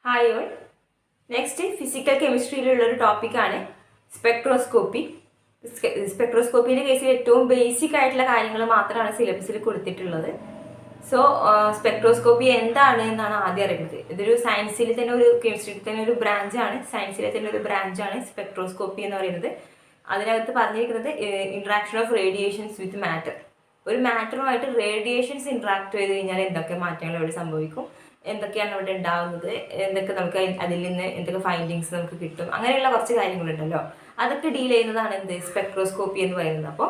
Hi all. Next physical കെമിസ്ട്രിയിലുള്ളൊരു ടോപ്പിക്കാണ് spectroscopy. സ്പെക്ട്രോസ്കോപ്പിൻ്റെ കേസിൽ ഏറ്റവും ബേസിക് ആയിട്ടുള്ള കാര്യങ്ങൾ മാത്രമാണ് സിലബസിൽ കൊടുത്തിട്ടുള്ളത്. സോ സ്പെക്ട്രോസ്കോപ്പി എന്താണ് എന്നാണ് ആദ്യം അറിയുന്നത്. ഇതൊരു സയൻസിൽ തന്നെ ഒരു കെമിസ്ട്രിയിൽ തന്നെ ഒരു ബ്രാഞ്ചാണ്, സയൻസിലെ തന്നെ ഒരു ബ്രാഞ്ചാണ് സ്പെക്ട്രോസ്കോപ്പി എന്ന് പറയുന്നത്. അതിനകത്ത് പറഞ്ഞിരിക്കുന്നത് interaction of radiations with matter. ഒരു മാറ്ററുമായിട്ട് റേഡിയേഷൻസ് ഇൻട്രാക്ട് ചെയ്ത് കഴിഞ്ഞാൽ എന്തൊക്കെ മാറ്റങ്ങൾ അവിടെ സംഭവിക്കും, എന്തൊക്കെയാണ് അവിടെ ഉണ്ടാവുന്നത്, എന്തൊക്കെ നമുക്ക് അതിൽ നിന്ന് എന്തൊക്കെ ഫൈൻഡിങ്സ് നമുക്ക് കിട്ടും, അങ്ങനെയുള്ള കുറച്ച് കാര്യങ്ങളുണ്ടല്ലോ. അതൊക്കെ ഡീൽ ചെയ്യുന്നതാണ് എന്ത് സ്പെക്ട്രോസ്കോപ്പി എന്ന് പറയുന്നത്. അപ്പോൾ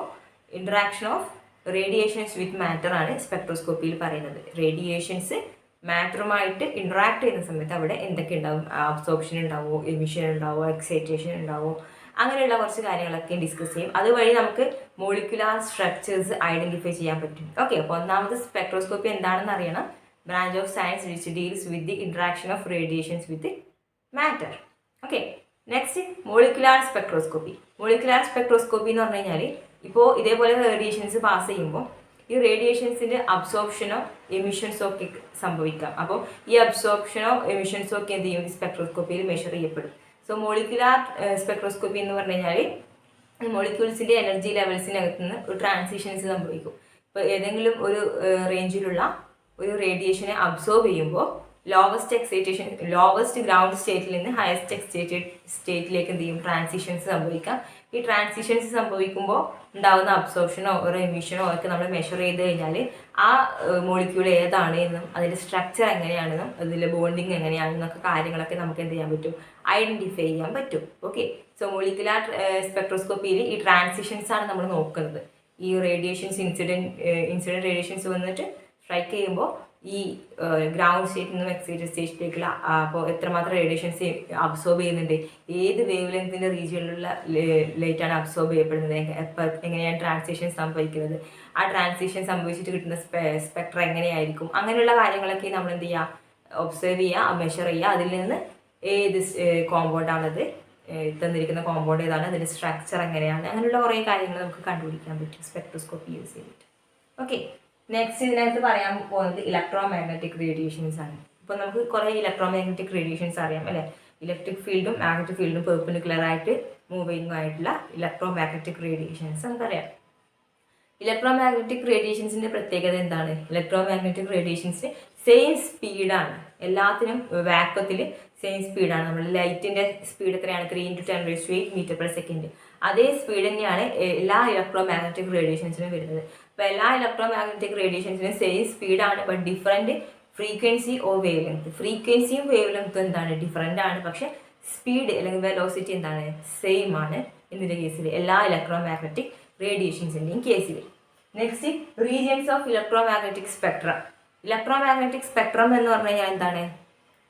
interaction of radiations with matter ആണ് സ്പെക്ട്രോസ്കോപ്പിയിൽ പറയുന്നത്. റേഡിയേഷൻസ് മാറ്ററുമായിട്ട് ഇൻട്രാക്ട് ചെയ്യുന്ന സമയത്ത് അവിടെ എന്തൊക്കെ ഉണ്ടാവും, അബ്സോർപ്ഷൻ ഉണ്ടാവുമോ, എമിഷൻ ഉണ്ടാവുമോ, എക്സൈറ്റേഷൻ ഉണ്ടാവുമോ, അങ്ങനെയുള്ള കുറച്ച് കാര്യങ്ങളൊക്കെ ഡിസ്കസ് ചെയ്യും. അതുവഴി നമുക്ക് മോളിക്കുലാർ സ്ട്രക്ചേഴ്സ് ഐഡന്റിഫൈ ചെയ്യാൻ പറ്റും. ഓക്കെ, അപ്പോൾ ഒന്നാമത് സ്പെക്ട്രോസ്കോപ്പി എന്താണെന്ന് അറിയണം. Branch of science which deals with the interaction of radiations with matter. Okay, next molecular spectroscopy. Molecular spectroscopy എന്ന് പറഞ്ഞു കഴിഞ്ഞാൽ ഇപ്പോൾ ഇതേപോലെ റേഡിയേഷൻസ് പാസ് ചെയ്യുമ്പോൾ ഈ റേഡിയേഷൻസിൻ്റെ അബ്സോർപ്ഷനോ എമിഷൻസോ ഒക്കെ സംഭവിക്കാം. അപ്പോൾ ഈ അബ്സോർപ്ഷനോ എമിഷൻസോ ഒക്കെ എന്ത് ചെയ്യും, സ്പെക്ട്രോസ്കോപ്പിയിൽ മെഷർ ചെയ്യപ്പെടും. സോ മോളിക്കുലാർ സ്പെക്ട്രോസ്കോപ്പി എന്ന് പറഞ്ഞു കഴിഞ്ഞാൽ മോളിക്യൂൾസിൻ്റെ എനർജി ലെവൽസിനകത്ത് നിന്ന് ഒരു ട്രാൻസിഷൻസ് സംഭവിക്കും. ഇപ്പോൾ ഏതെങ്കിലും ഒരു റേഞ്ചിലുള്ള ഒരു റേഡിയേഷനെ അബ്സോർബ് ചെയ്യുമ്പോൾ ലോവസ്റ്റ് ഗ്രൗണ്ട് സ്റ്റേറ്റിൽ നിന്ന് ഹയസ്റ്റ് എക്സൈറ്റഡ് സ്റ്റേറ്റിലേക്ക് എന്ത് ചെയ്യും, ട്രാൻസിഷൻസ് സംഭവിക്കാം. ഈ ട്രാൻസിഷൻസ് സംഭവിക്കുമ്പോൾ ഉണ്ടാകുന്ന അബ്സോർപ്ഷനോ ഒരു എമിഷനോ ഒക്കെ നമ്മൾ മെഷർ ചെയ്ത് കഴിഞ്ഞാൽ ആ മോളിക്യൂൾ ഏതാണ് എന്നും അതിൻ്റെ സ്ട്രക്ചർ എങ്ങനെയാണെന്നും അതിലെ ബോണ്ടിങ് എങ്ങനെയാണെന്നൊക്കെ കാര്യങ്ങളൊക്കെ നമുക്ക് എന്ത് ചെയ്യാൻ പറ്റും, ഐഡന്റിഫൈ ചെയ്യാൻ പറ്റും. ഓക്കെ, സോ മോളിക്കുലാർ സ്പെക്ട്രോസ്കോപ്പിയിൽ ഈ ട്രാൻസിഷൻസ് ആണ് നമ്മൾ നോക്കുന്നത്. ഈ റേഡിയേഷൻസ് ഇൻസിഡൻറ്റ് റേഡിയേഷൻസ് വന്നിട്ട് സ്ട്രൈക്ക് ചെയ്യുമ്പോൾ ഈ ഗ്രൗണ്ട് സ്റ്റേറ്റിൽ നിന്നും എക്സൈറ്റഡ് സ്റ്റേറ്റിലേക്കുള്ള അപ്പോൾ എത്രമാത്രം റേഡിയേഷൻസ് അബ്സോർബ് ചെയ്യുന്നുണ്ട്, ഏത് വേവ് ലെങ്തിൻ്റെ റീജിയനിലുള്ള ലൈറ്റാണ് അബ്സോർബ് ചെയ്യപ്പെടുന്നത്, എങ്ങനെയാണ് ട്രാൻസിഷൻ സംഭവിക്കുന്നത്, ആ ട്രാൻസിഷൻ സംഭവിച്ചിട്ട് കിട്ടുന്ന സ്പെക്ട്ര എങ്ങനെയായിരിക്കും, അങ്ങനെയുള്ള കാര്യങ്ങളൊക്കെ നമ്മൾ എന്ത് ചെയ്യുക, ഒബ്സർവ് ചെയ്യുക, മെഷർ ചെയ്യുക. അതിൽ നിന്ന് ഏത് കോമ്പൗണ്ടാണത്, തന്നിരിക്കുന്ന കോമ്പൗണ്ട് ഏതാണ്, അതിൻ്റെ സ്ട്രക്ചർ എങ്ങനെയാണ്, അങ്ങനെയുള്ള കുറേ കാര്യങ്ങൾ നമുക്ക് കണ്ടുപിടിക്കാൻ പറ്റും സ്പെക്ട്രോസ്കോപ്പി യൂസ് ചെയ്തിട്ട്. ഓക്കെ, നെക്സ്റ്റ് ഇതിനകത്ത് പറയാൻ പോകുന്നത് ഇലക്ട്രോ മാഗ്നറ്റിക് റേഡിയേഷൻസ് ആണ്. ഇപ്പോൾ നമുക്ക് കുറേ ഇലക്ട്രോ മാഗ്നറ്റിക് റേഡിയേഷൻസ് അറിയാം അല്ലേ. ഇലക്ട്രിക് ഫീൽഡും മാഗ്നറ്റിക് ഫീൽഡും പെർപെൻഡിക്കുലർ ആയിട്ട് മൂവിങ് ആയിട്ടുള്ള ഇലക്ട്രോ മാഗ്നറ്റിക് റേഡിയേഷൻസ് നമുക്കറിയാം. ഇലക്ട്രോ മാഗ്നറ്റിക് റേഡിയേഷൻസിൻ്റെ പ്രത്യേകത എന്താണ്? ഇലക്ട്രോ മാഗ്നറ്റിക് റേഡിയേഷൻസിന് സെയിം സ്പീഡാണ്, എല്ലാത്തിനും വാക്വത്തിൽ സെയിം സ്പീഡാണ്. നമ്മൾ ലൈറ്റിൻ്റെ സ്പീഡ് എത്രയാണ്, 3 × 10⁸ മീറ്റർ/സെക്കൻഡ്. അതേ സ്പീഡ് തന്നെയാണ് എല്ലാ ഇലക്ട്രോ മാഗ്നറ്റിക് റേഡിയേഷൻസിനും വരുന്നത്. അപ്പോൾ എല്ലാ ഇലക്ട്രോ മാഗ്നറ്റിക് റേഡിയേഷൻസിനും സെയിം സ്പീഡാണ്, but different frequency or wavelength. ഫ്രീക്വൻസിയും വേവ് ലെങ്ത്തും എന്താണ്, ഡിഫറെൻ്റ് ആണ്. പക്ഷേ സ്പീഡ് അല്ലെങ്കിൽ വെലോസിറ്റി എന്താണ്, സെയിം ആണ് ഇതിൻ്റെ കേസിൽ, എല്ലാ ഇലക്ട്രോ മാഗ്നറ്റിക് റേഡിയേഷൻസിൻ്റെയും കേസിൽ. Next regions of electro magnetic spectrum. Electro magnetic spectrum എന്ന് പറഞ്ഞു കഴിഞ്ഞാൽ എന്താണ്,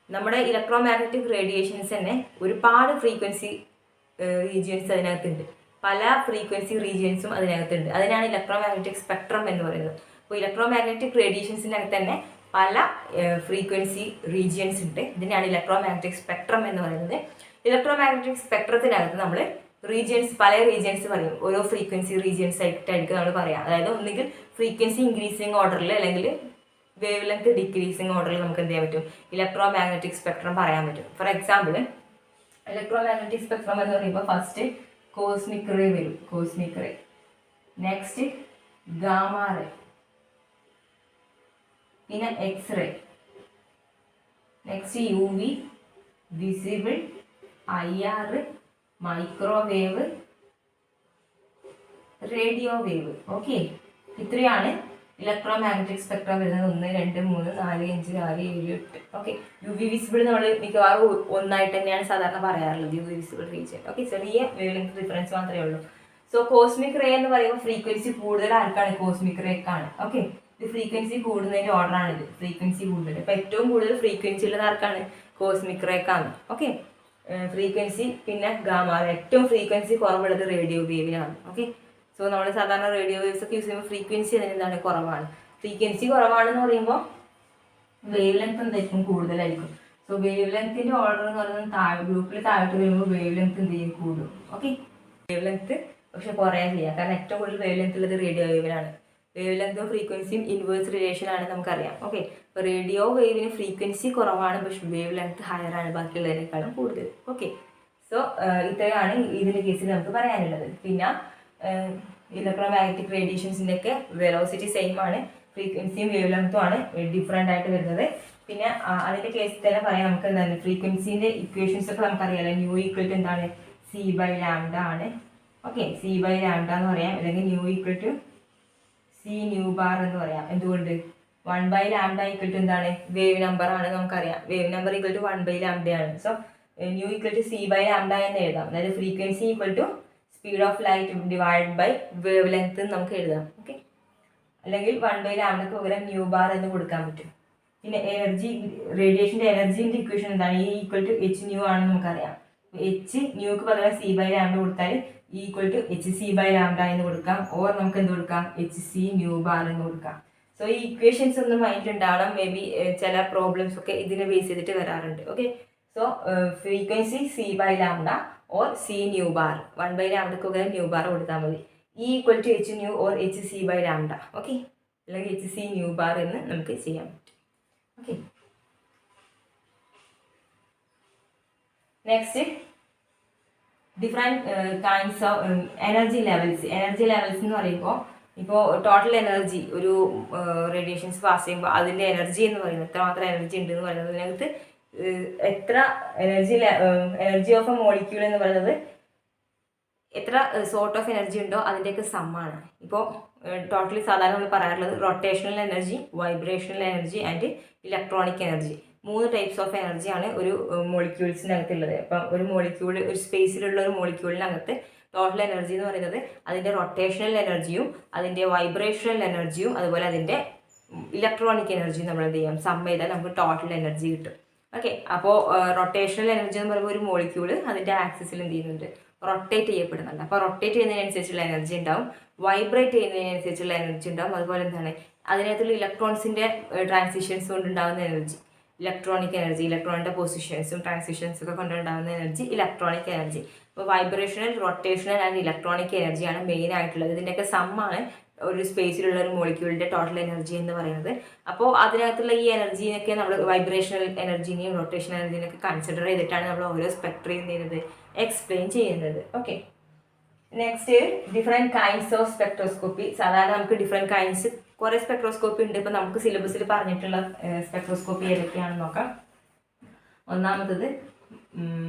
നമ്മുടെ ഇലക്ട്രോ മാഗ്നറ്റിക് റേഡിയേഷൻസ് തന്നെ ഒരുപാട് ഫ്രീക്വൻസി റീജിയൻസ് അതിനകത്തുണ്ട്, പല ഫ്രീക്വൻസി റീജിയൻസും അതിനകത്തുണ്ട്. അതിനാണ് ഇലക്ട്രോ മാഗ്നറ്റിക് സ്പെക്ട്രം എന്ന് പറയുന്നത്. അപ്പോൾ ഇലക്ട്രോ മാഗ്നറ്റിക് റേഡിയേഷൻസിനകത്ത് തന്നെ പല ഫ്രീക്വൻസി റീജിയൻസ് ഉണ്ട്. ഇതിനാണ് ഇലക്ട്രോ മാഗ്നറ്റിക് സ്പെക്ട്രം എന്ന് പറയുന്നത്. ഇലക്ട്രോ മാഗ്നറ്റിക് സ്പെക്ട്രത്തിനകത്ത് നമ്മൾ പല റീജിയൻസ് പറയും, ഓരോ ഫ്രീക്വൻസി റീജിയൻസ് ആയിട്ടായിരിക്കും നമ്മൾ പറയാം. അതായത് ഒന്നുകിൽ ഫ്രീക്വൻസി ഇൻക്രീസിങ് ഓർഡറിൽ അല്ലെങ്കിൽ വേവ് ലെങ്ത് ഡിക്രീസിങ് ഓർഡറിൽ നമുക്ക് എന്ത് ചെയ്യാൻ പറ്റും, ഇലക്ട്രോ മാഗ്നറ്റിക് സ്പെക്ട്രം പറയാൻ പറ്റും. For example, electromagnetic spectrum എന്ന് പറയുമ്പോൾ ഫസ്റ്റ് കോസ്മിക് റേ വരും, cosmic ray. Next gamma ray, പിന്നെ x-ray, next UV, visible, IR, microwave, radio wave. Okay, ഇത്രയാണ് ഇലക്ട്രോ മാഗ്നറ്റിക് സ്പെക്ട്രം വരുന്നത്. 1, 2, 3, 4, 5, 6, 7, 8. ഓക്കെ, UV വിസിബിൾ നമ്മൾ മിക്കവാറും ഒന്നായിട്ട് തന്നെയാണ് സാധാരണ പറയാറുള്ളത്, UV വിസിബിൾ റീജിയൻ. ഓക്കെ, ചെറിയ വേവ് ലെങ്ത് ഡിഫറൻസ് മാത്രമേ ഉള്ളൂ. സോ കോസ്മിക് റേ എന്ന് പറയുമ്പോൾ ഫ്രീക്വൻസി കൂടുതൽ ആർക്കാണ്, കോസ്മിക് റേക്കാണ്. ഓക്കെ, ഇത് ഫ്രീക്വൻസി കൂടുന്നതിൻ്റെ ഓർഡറാണിത്, ഫ്രീക്വൻസി കൂടുതൽ. അപ്പോൾ ഏറ്റവും കൂടുതൽ ഫ്രീക്വൻസി ഉള്ളത് ആർക്കാണ്, കോസ്മിക് റേക്കാണ്. ഓക്കെ, ഫ്രീക്വൻസി പിന്നെ ഗാമ, ഏറ്റവും ഫ്രീക്വൻസി കുറവുള്ളത് റേഡിയോ വേവിനാണ്. ഓക്കെ, സോ നമ്മൾ സാധാരണ റേഡിയോ വേവ്സ് ഒക്കെ യൂസ് ചെയ്യുമ്പോൾ ഫ്രീക്വൻസി എന്താണ്, കുറവാണ്. ഫ്രീക്വൻസി കുറവാണെന്ന് പറയുമ്പോൾ വേവ് ലെങ്ത് എന്തായിരിക്കും, കൂടുതലായിരിക്കും. സോ വേവ് ലെങ്ത്തിൻ്റെ ഓർഡർ എന്ന് പറയുന്നത് ഗ്രൂപ്പിൽ താഴോട്ട് വരുമ്പോൾ വേവ് ലെങ്ത് എന്ത് ചെയ്യും, കൂടും. ഓക്കെ, വേവ് ലെങ്ത് പക്ഷെ കുറയാൻ ചെയ്യാം, കാരണം ഏറ്റവും കൂടുതൽ വേവ് ലെങ്ത് ഉള്ളത് റേഡിയോ വേവിനാണ്. വേവ് ലെങ്തും ഫ്രീക്വൻസിയും ഇൻവേഴ്സ് റിലേഷൻ ആണ് നമുക്കറിയാം. ഓക്കെ, അപ്പോൾ റേഡിയോ വേവിന് ഫ്രീക്വൻസി കുറവാണ്, പക്ഷെ വേവ് ലെങ്ത് ഹയർ ആണ് ബാക്കിയുള്ളതിനേക്കാളും കൂടുതൽ. ഓക്കെ, സോ ഇത്രയാണ് ഇതിൻ്റെ കേസിൽ നമുക്ക് പറയാനുള്ളത്. പിന്നെ ഇലക്ട്രോമാഗ്നറ്റിക് റേഡിയേഷൻസിൻ്റെ ഒക്കെ വെലോസിറ്റി സെയിം ആണ്, ഫ്രീക്വൻസിയും വേവ് ലെങ്ത്തും ആണ് ഡിഫറെൻ്റ് ആയിട്ട് വരുന്നത്. പിന്നെ അതിൻ്റെ കേസിൽ തന്നെ പറയാം നമുക്ക് എന്താണ് ഫ്രീക്വൻസിൻ്റെ ഇക്വേഷൻസ് ഒക്കെ നമുക്കറിയാമല്ലോ. ന്യൂ ഈക്വൽ ടു എന്താണ് c/λ ആണ്. ഓക്കെ, c/λ എന്ന് പറയാം, അല്ലെങ്കിൽ nu equal to c nu bar എന്ന് പറയാം. എന്തുകൊണ്ട് 1/λ ഈക്വൽ ടു എന്താണ് വേവ് നമ്പർ ആണ് നമുക്കറിയാം. വേവ് നമ്പർ ഈക്വൽ ടു 1/λ ആണ്. So new equal to c/λ എന്ന് എഴുതാം. അതായത് frequency equal to speed of light divide by wavelength നമുക്ക് എഴുതാം. ഓക്കെ, അല്ലെങ്കിൽ 1/λക്ക് പകരം ന്യൂ ബാർ എന്ന് കൊടുക്കാൻ പറ്റും. പിന്നെ എനർജി, റേഡിയേഷൻ്റെ എനർജീൻ്റെ ഇക്വേഷൻ എന്താണ്? E equal to h nu ആണെന്ന് നമുക്കറിയാം. h ന്യൂക്ക് പകരം c/λ കൊടുത്താൽ E ഈക്വൽ ടു hc/λ എന്ന് കൊടുക്കാം. ഓർ നമുക്ക് എന്ത് കൊടുക്കാം? hc ന്യൂ ബാർ എന്ന് കൊടുക്കാം. സോ ഈ ഇക്വേഷൻസ് ഒന്ന് മൈൻഡിലുണ്ടാവണം. മേ ബി ചില പ്രോബ്ലംസ് ഒക്കെ ഇതിനെ ബേസ് ചെയ്തിട്ട് വരാറുണ്ട്. Okay, so frequency c/λ or c nu bar, 1/λക്ക് പകരം ന്യൂ ബാർ കൊടുത്താൽ മതി. E equal to h nu or hc/λ. Okay, അല്ലെങ്കിൽ hc ന്യൂ ബാർ എന്ന് നമുക്ക് ചെയ്യാൻ പറ്റും. Okay, next different kinds of energy levels. Energy levels എന്ന് പറയുമ്പോൾ ഇപ്പോൾ ടോട്ടൽ എനർജി ഒരു റേഡിയേഷൻസ് പാസ് ചെയ്യുമ്പോൾ അതിൻ്റെ എനർജി എന്ന് പറയുന്നത് എത്രമാത്രം എനർജി ഉണ്ട് എന്ന് പറയുന്നത്, അതിനകത്ത് എത്ര എനർജി ഓഫ് എ മോളിക്യൂൾ എന്ന് പറയുന്നത് എത്ര സോർട്ട് ഓഫ് എനർജി ഉണ്ടോ അതിൻ്റെയൊക്കെ സമ്മാണ്. ഇപ്പോൾ ടോട്ടലി സാധാരണ നമ്മൾ പറയാറുള്ളത് rotational energy, vibrational energy and electronic energy. 3 types of എനർജിയാണ് ഒരു മോളിക്യൂൾസിനകത്തുള്ളത്. അപ്പം ഒരു മോളിക്യൂൾ, ഒരു സ്പേസിലുള്ള ഒരു മോളിക്യൂളിനകത്ത് ടോട്ടൽ എനർജി എന്ന് പറയുന്നത് അതിൻ്റെ റൊട്ടേഷണൽ എനർജിയും അതിൻ്റെ വൈബ്രേഷണൽ എനർജിയും അതുപോലെ അതിൻ്റെ ഇലക്ട്രോണിക് എനർജിയും നമ്മൾ എന്ത് ചെയ്യാം, സം ചെയ്താൽ നമുക്ക് ടോട്ടൽ എനർജി കിട്ടും. ഓക്കെ, അപ്പോൾ റൊട്ടേഷണൽ എനർജി എന്ന് പറയുമ്പോൾ ഒരു മോളിക്യൂള് അതിൻ്റെ ആക്സിസിൽ എന്ത് ചെയ്യുന്നുണ്ട്, റൊട്ടേറ്റ് ചെയ്യപ്പെടുന്നുണ്ട്. അപ്പോൾ റൊട്ടേറ്റ് ചെയ്യുന്നതിനനുസരിച്ചുള്ള എനർജി ഉണ്ടാവും, വൈബ്രേറ്റ് ചെയ്യുന്നതിനനുസരിച്ചുള്ള എനർജി ഉണ്ടാവും. അതുപോലെ എന്താണ് അതിനകത്തുള്ള ഇലക്ട്രോൺസിൻ്റെ ട്രാൻസിഷൻസ് കൊണ്ടുണ്ടാകുന്ന എനർജി ഇലക്ട്രോണിക് എനർജി, ഇലക്ട്രോണിൻ്റെ പൊസിഷൻസും ട്രാൻസിഷൻസും ഒക്കെ കൊണ്ടുണ്ടാകുന്ന എനർജി ഇലക്ട്രോണിക് എനർജി. അപ്പോൾ വൈബ്രേഷണൽ, റൊട്ടേഷണൽ ആൻഡ് ഇലക്ട്രോണിക് എനർജിയാണ് മെയിൻ ആയിട്ടുള്ളത്. ഇതിൻ്റെയൊക്കെ സമ്മാണ് ഒരു സ്പേസിലുള്ള ഒരു മോളിക്യൂളിൻ്റെ ടോട്ടൽ എനർജി എന്ന് പറയുന്നത്. അപ്പോൾ അതിനകത്തുള്ള ഈ എനർജീനൊക്കെ നമ്മൾ വൈബ്രേഷണൽ എനർജീനെയും റൊട്ടേഷണൽ എനർജീനെയൊക്കെ കൺസിഡർ ചെയ്തിട്ടാണ് നമ്മൾ ഓരോ സ്പെക്ട്രം ചെയ്യുന്നത്, എക്സ്പ്ലെയിൻ ചെയ്യുന്നത്. Okay, next different kinds of spectroscopy. സാധാരണ നമുക്ക് ഡിഫറെൻറ്റ് കൈൻഡ്സ് കുറേ സ്പെക്ട്രോസ്കോപ്പി ഉണ്ട്. ഇപ്പോൾ നമുക്ക് സിലബസിൽ പറഞ്ഞിട്ടുള്ള സ്പെക്ട്രോസ്കോപ്പി ഏതൊക്കെയാണെന്ന് നോക്കാം. ഒന്നാമത്തത്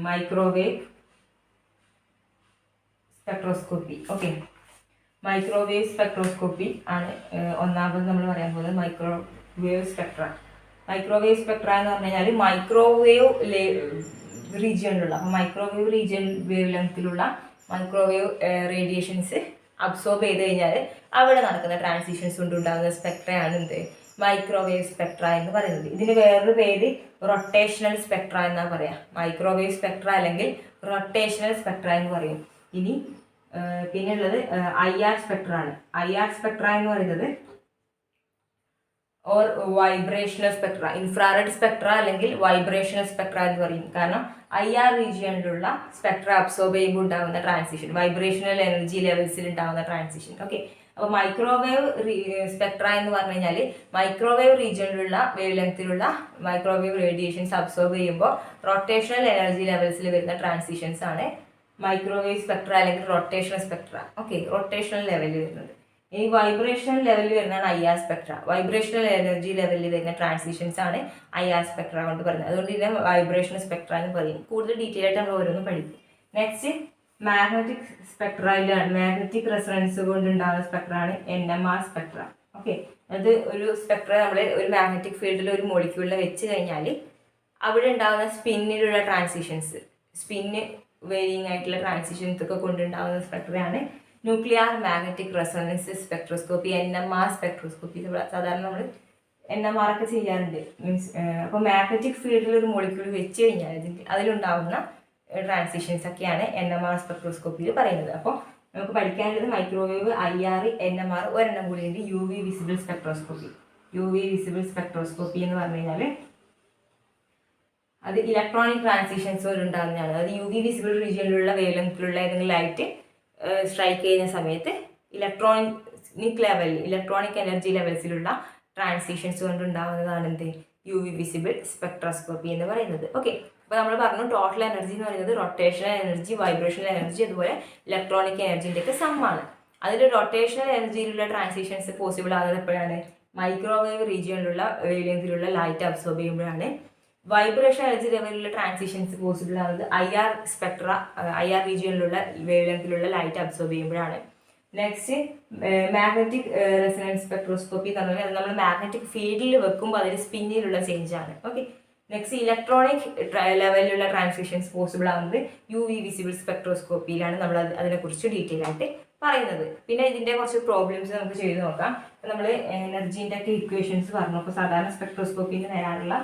microwave spectroscopy. Okay, microwave spectroscopy ആണ് ഒന്നാമത് നമ്മൾ പറയാൻ പോകുന്നത്. Microwave Spectra. മൈക്രോവേവ് സ്പെക്ട്ര എന്ന് പറഞ്ഞു കഴിഞ്ഞാൽ മൈക്രോവേവ് റീജിയണിലുള്ള, അപ്പോൾ മൈക്രോവേവ് റീജിയൻ വേവ് ലെങ്ത്തിലുള്ള മൈക്രോവേവ് റേഡിയേഷൻസ് അബ്സോർബ് ചെയ്ത് കഴിഞ്ഞാൽ അവിടെ നടക്കുന്ന ട്രാൻസിഷൻസ് കൊണ്ടുണ്ടാകുന്ന സ്പെക്ട്രയാണ് എന്ത്, മൈക്രോവേവ് സ്പെക്ട്ര എന്ന് പറയുന്നത്. ഇതിന് വേറൊരു പേര് റൊട്ടേഷണൽ സ്പെക്ട്ര എന്നാണ് പറയാം. മൈക്രോവേവ് സ്പെക്ട്ര അല്ലെങ്കിൽ റൊട്ടേഷണൽ സ്പെക്ട്ര എന്ന് പറയും. ഇനി പിന്നെയുള്ളത് IR സ്പെക്ട്ര ആണ്. IR സ്പെക്ട്ര എന്ന് പറയുന്നത് or vibrational Spectra, infrared Spectra അല്ലെങ്കിൽ വൈബ്രേഷണൽ സ്പെക്ട്ര എന്ന് പറയും. കാരണം IR റീജിയനിലുള്ള സ്പെക്ട്ര അബ്സോർബ് ചെയ്യുമ്പോൾ ഉണ്ടാകുന്ന ട്രാൻസിഷൻ, വൈബ്രേഷണൽ എനർജി ലെവൽസിൽ ഉണ്ടാകുന്ന ട്രാൻസിഷൻ. ഓക്കെ, അപ്പോൾ മൈക്രോവേവ് സ്പെക്ട്ര എന്ന് പറഞ്ഞു കഴിഞ്ഞാൽ മൈക്രോവേവ് റീജിയനിലുള്ള വേവ് ലെങ്ത്തിലുള്ള മൈക്രോവേവ് റേഡിയേഷൻസ് അബ്സോർബ് ചെയ്യുമ്പോൾ റൊട്ടേഷണൽ എനർജി ലെവൽസിൽ വരുന്ന ട്രാൻസിഷൻസ് ആണ് മൈക്രോവേവ് സ്പെക്ട്ര അല്ലെങ്കിൽ റൊട്ടേഷണൽ സ്പെക്ട്ര. ഓക്കെ, റൊട്ടേഷണൽ ലെവലിൽ വരുന്നത്. ഇനി വൈബ്രേഷണൽ ലെവലിൽ വരുന്നതാണ് IR സ്പെക്ട്ര. വൈബ്രേഷണൽ എനർജി ലെവലിൽ വരുന്ന ട്രാൻസിഷൻസ് ആണ് IR സ്പെക്ട്ര കൊണ്ട് പറയുന്നത്. അതുകൊണ്ട് ഇതിനെ വൈബ്രേഷണൽ സ്പെക്ട്ര എന്ന് പറയും. കൂടുതൽ ഡീറ്റെയിൽ ആയിട്ട് നമ്മൾ ഓരോന്നും പഠിക്കും. നെക്സ്റ്റ് മാഗ്നറ്റിക് സ്പെക്ട്രയിലാണ്, മാഗ്നറ്റിക് റെസൊണൻസ് കൊണ്ടുണ്ടാകുന്ന സ്പെക്ട്ര ആണ് NMR സ്പെക്ട്ര. ഓക്കെ, അത് ഒരു സ്പെക്ട്ര നമ്മൾ ഒരു മാഗ്നറ്റിക് ഫീൽഡിൽ ഒരു മോളിക്യൂളിനെ വെച്ച് കഴിഞ്ഞാൽ അവിടെ ഉണ്ടാകുന്ന സ്പിന്നിലുള്ള ട്രാൻസിഷൻസ്, സ്പിന്ന് വേരിയിങ് ആയിട്ടുള്ള ട്രാൻസിഷൻസ് ഒക്കെ കൊണ്ടുണ്ടാകുന്ന സ്പെക്ട്രയാണ് nuclear magnetic resonance spectroscopy, NMR spectroscopy. സാധാരണ നമ്മൾ NMR ഒക്കെ ചെയ്യാറുണ്ട്. മീൻസ് അപ്പോൾ മാഗ്നറ്റിക് ഫീൽഡിൽ ഒരു മോളിക്യൂൾ വെച്ച് കഴിഞ്ഞാൽ അതിലുണ്ടാകുന്ന ട്രാൻസിഷൻസ് ഒക്കെയാണ് NMR സ്പെക്ട്രോസ്കോപ്പിയിൽ പറയുന്നത്. അപ്പോൾ നമുക്ക് പഠിക്കാനുള്ളത് മൈക്രോവേവ്, IR, NMR, ഒരെണ്ണം കൂടിയുണ്ട് UV visible spectroscopy. UV visible spectroscopy എന്ന് പറഞ്ഞു കഴിഞ്ഞാൽ അത് ഇലക്ട്രോണിക് ട്രാൻസിഷൻസ് ഉണ്ടാകുന്നതാണ്. അതായത് UV വിസിബിൾ റീജിയനിലുള്ള വേവ് ലെങ്ത്തിലുള്ള ഏതെങ്കിലും ലൈറ്റ് സ്ട്രൈക്ക് ചെയ്യുന്ന സമയത്ത് ലെവലിൽ ഇലക്ട്രോണിക് എനർജി ലെവൽസിലുള്ള ട്രാൻസിഷൻസ് കൊണ്ടുണ്ടാകുന്നതാണ് എന്ത് യു വി വിസിബിൾ സ്പെക്ട്രോസ്കോപ്പി എന്ന് പറയുന്നത്. ഓക്കെ, അപ്പോൾ നമ്മൾ പറഞ്ഞു ടോട്ടൽ എനർജി എന്ന് പറയുന്നത് റൊട്ടേഷണൽ എനർജി, വൈബ്രേഷണൽ എനർജി, അതുപോലെ ഇലക്ട്രോണിക് എനർജിൻ്റെ ഒക്കെ സമ്മാണ്. അതിൽ റൊട്ടേഷണൽ എനർജിയിലുള്ള ട്രാൻസിഷൻസ് പോസിബിൾ ആകുന്നത് എപ്പോഴാണ്? മൈക്രോവേവ് റീജിയനിലുള്ള വേവ് ലെങ്തിലുള്ള ലൈറ്റ് അബ്സോർബ് ചെയ്യുമ്പോഴാണ്. വൈബ്രേഷൻ എനർജി ലെവലിലുള്ള ട്രാൻസിഷൻസ് പോസിബിൾ ആകുന്നത് ഐ ആർ റീജിയനിലുള്ള വേവ് ലെങ്തിലുള്ള ലൈറ്റ് അബ്സോർബ് ചെയ്യുമ്പോഴാണ്. നെക്സ്റ്റ് മാഗ്നറ്റിക് റെസൊണൻസ് സ്പെക്ട്രോസ്കോപ്പി എന്ന് പറഞ്ഞാൽ നമ്മൾ മാഗ്നറ്റിക് ഫീൽഡിൽ വെക്കുമ്പോൾ അതിൽ സ്പിന്നിലുള്ള ചേഞ്ച് ആണ്. ഓക്കെ, നെക്സ്റ്റ് ഇലക്ട്രോണിക് ലെവലിലുള്ള ട്രാൻസിഷൻസ് പോസിബിൾ ആകുന്നത് യു വി വിസിബിൾ സ്പെക്ട്രോസ്കോപ്പിയിലാണ് നമ്മൾ അതിനെക്കുറിച്ച് ഡീറ്റെയിൽ ആയിട്ട് പറയുന്നത്. പിന്നെ ഇതിൻ്റെ കുറച്ച് പ്രോബ്ലംസ് നമുക്ക് ചെയ്ത് നോക്കാം. അപ്പോൾ നമ്മൾ എനർജീൻ്റെ ഒക്കെ ഇക്വേഷൻസ് പറഞ്ഞു. അപ്പോൾ സാധാരണ സ്പെക്ട്രോസ്കോപ്പിയിൽ വരാനുള്ള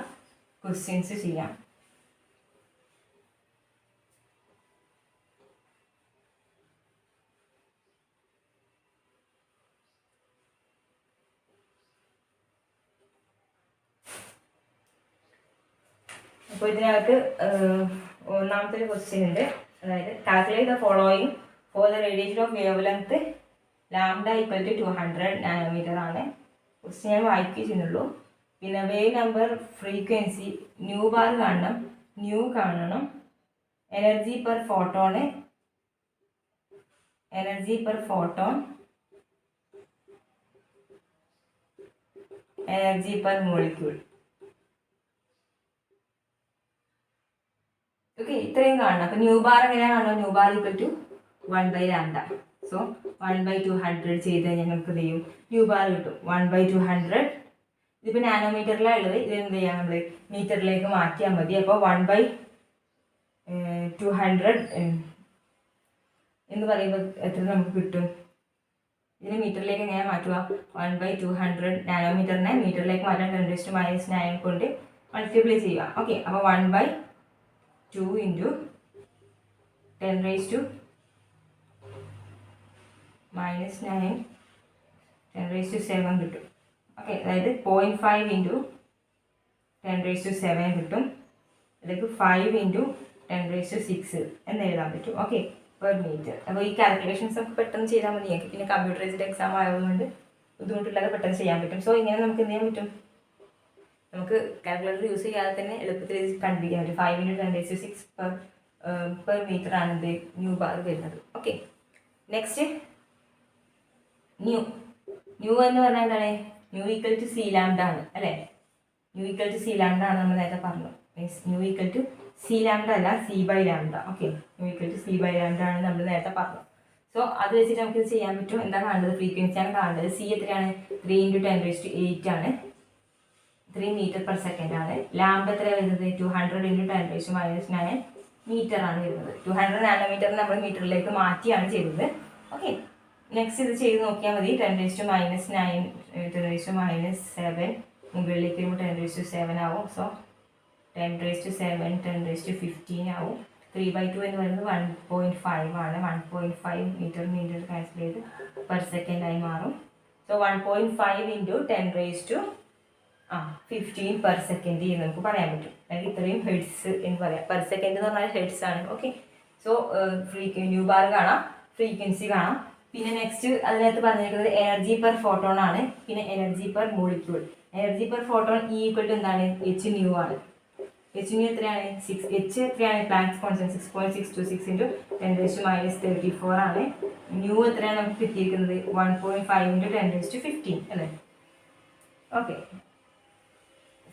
ക്വസ്റ്റ്യൻസ് ചെയ്യാം. അപ്പോൾ ഇതിനകത്ത് ഒന്നാമത്തെ ഒരു ക്വസ്റ്റ്യൻ ഉണ്ട്. അതായത് calculate the following for the radiation of wave length lambda equal to 200 nanometre ആണ്. ക്വസ്റ്റ്യൻ ഞാൻ വായിക്കുകയും ചെയ്യുന്നുള്ളൂ. പിന്നെ wave number, frequency, nu bar കാണണം, ന്യൂ കാണണം, energy per photon, energy per molecule. Okay, ഇത്രയും കാണണം. അപ്പോൾ ന്യൂ ബാർ എങ്ങനെയാണ് കാണുന്നത്? Nu bar equal to 1/λ. So 1/200 ചെയ്ത് കഴിഞ്ഞാൽ നമുക്ക് എന്ത് ചെയ്യും? ന്യൂ ബാർ കിട്ടും. 1/200. ഇതിപ്പോൾ നാനോമീറ്ററിലാണ് ഉള്ളത്. ഇത് എന്ത് ചെയ്യാം? നമ്മൾ മീറ്ററിലേക്ക് മാറ്റിയാൽ മതി. അപ്പോൾ 1/200 എന്ന് പറയുമ്പോൾ എത്ര നമുക്ക് കിട്ടും? ഇതിന് മീറ്ററിലേക്ക് എങ്ങനെ മാറ്റുക? 1/200 നാനോമീറ്ററിനെ മീറ്ററിലേക്ക് മാറ്റാൻ 10⁻⁹ കൊണ്ട് മൾട്ടിപ്ലൈ ചെയ്യുക. ഓക്കെ, അപ്പോൾ 1/2 ഇൻറ്റു 10⁻⁻⁹ 10⁻⁷ കിട്ടും. ഓക്കെ, അതായത് 0.5 ഇൻറ്റു 10⁻⁷ കിട്ടും. അതിലേക്ക് 5 ഇൻറ്റു 10⁻⁶ എന്ന് എഴുതാൻ പറ്റും. Okay, per metre. അപ്പോൾ ഈ കാൽക്കുലേഷൻസ് ഒക്കെ പെട്ടെന്ന് ചെയ്താൽ മതി. ഞങ്ങൾക്ക് പിന്നെ കമ്പ്യൂട്ടറൈസ്ഡ് എക്സാം ആയതുകൊണ്ട് ബുദ്ധിമുട്ടില്ലാതെ പെട്ടെന്ന് ചെയ്യാൻ പറ്റും. സോ ഇങ്ങനെ നമുക്ക് എന്ത് ചെയ്യാൻ പറ്റും? നമുക്ക് കാൽക്കുലേറ്റർ യൂസ് ചെയ്യാതെ തന്നെ എളുപ്പത്തിൽ കണ്ടുപിടിക്കാൻ പറ്റും. 5 ഇൻറ്റു 10⁻⁶ പെർ മീറ്റർ ആണ് ഇത് ന്യൂ ബാർ വരുന്നത്. ഓക്കെ, നെക്സ്റ്റ് ന്യൂ എന്ന് പറഞ്ഞാൽ എന്താണ്? Nu equal to C lambda ആണ് അല്ലേ? Nu equal to C lambda ആണ് നമ്മൾ നേരത്തെ പറഞ്ഞു. Means nu equal to C lambda അല്ല, C/λ. Okay, new equal to C/λ ആണ് നമ്മൾ നേരത്തെ പറഞ്ഞു. സോ അത് വെച്ചിട്ട് നമുക്ക് ഇത് ചെയ്യാൻ പറ്റും. എന്താ കാണേണ്ടത്? ഫ്രീക്വൻസി ആണ് കാണേണ്ടത്. സി എത്രയാണ്? 3 ഇൻറ്റു 10⁸ ആണ്. 3 മീറ്റർ പെർ സെക്കൻഡ് ആണ്. ലാംഡ എത്ര വരുന്നത്? 200 ഇൻറ്റു 10⁻⁹ മീറ്റർ ആണ് വരുന്നത്. 200 നാനോമീറ്റർ നമ്മൾ മീറ്ററിലേക്ക് മാറ്റിയാണ് ചെയ്തത്. ഓക്കെ, നെക്സ്റ്റ് ഇത് ചെയ്ത് നോക്കിയാൽ മതി. 10⁻⁹ 10⁻⁷ മുകളിലേക്ക് വരുമ്പോൾ 10⁻⁷ ആവും. സോ 10⁻⁷ 10⁻⁵ ആവും. 3/2 എന്ന് പറയുന്നത് 1.5 ആണ്. 1.5 മീറ്റർ ക്യാൻസൽ ചെയ്ത് പെർ സെക്കൻഡ് ആയി മാറും. സോ 1.5 ഇൻറ്റു 10⁻⁵ പെർ സെക്കൻഡ് എന്ന് നമുക്ക് പറയാൻ പറ്റും. അല്ലെങ്കിൽ ഇത്രയും ഹെഡ്സ് എന്ന് പറയാം. പെർ സെക്കൻഡ് എന്ന് പറഞ്ഞാൽ ഹെഡ്സ് ആണ്. ഓക്കെ, സോ ന്യൂ ബാർ കാണാം, ഫ്രീക്വൻസി കാണാം. പിന്നെ നെക്സ്റ്റ് അതിനകത്ത് പറഞ്ഞിരിക്കുന്നത് എനർജി പെർ ഫോട്ടോൺ ആണ്. പിന്നെ energy per molecule. Energy per photon equal to എന്താണ്? hν ആണ്. hν എത്രയാണ്? 6. h എത്രയാണ്? പ്ലാങ്ക്സ് കോൺസ്റ്റന്റ് 6.626 ഇൻറ്റു 10⁻⁻34 ആണ്. ന്യൂ എത്രയാണ് നമുക്ക് കിട്ടിയിരിക്കുന്നത്? 1.5 ഇൻറ്റു 10⁻⁵ അല്ലേ? ഓക്കെ,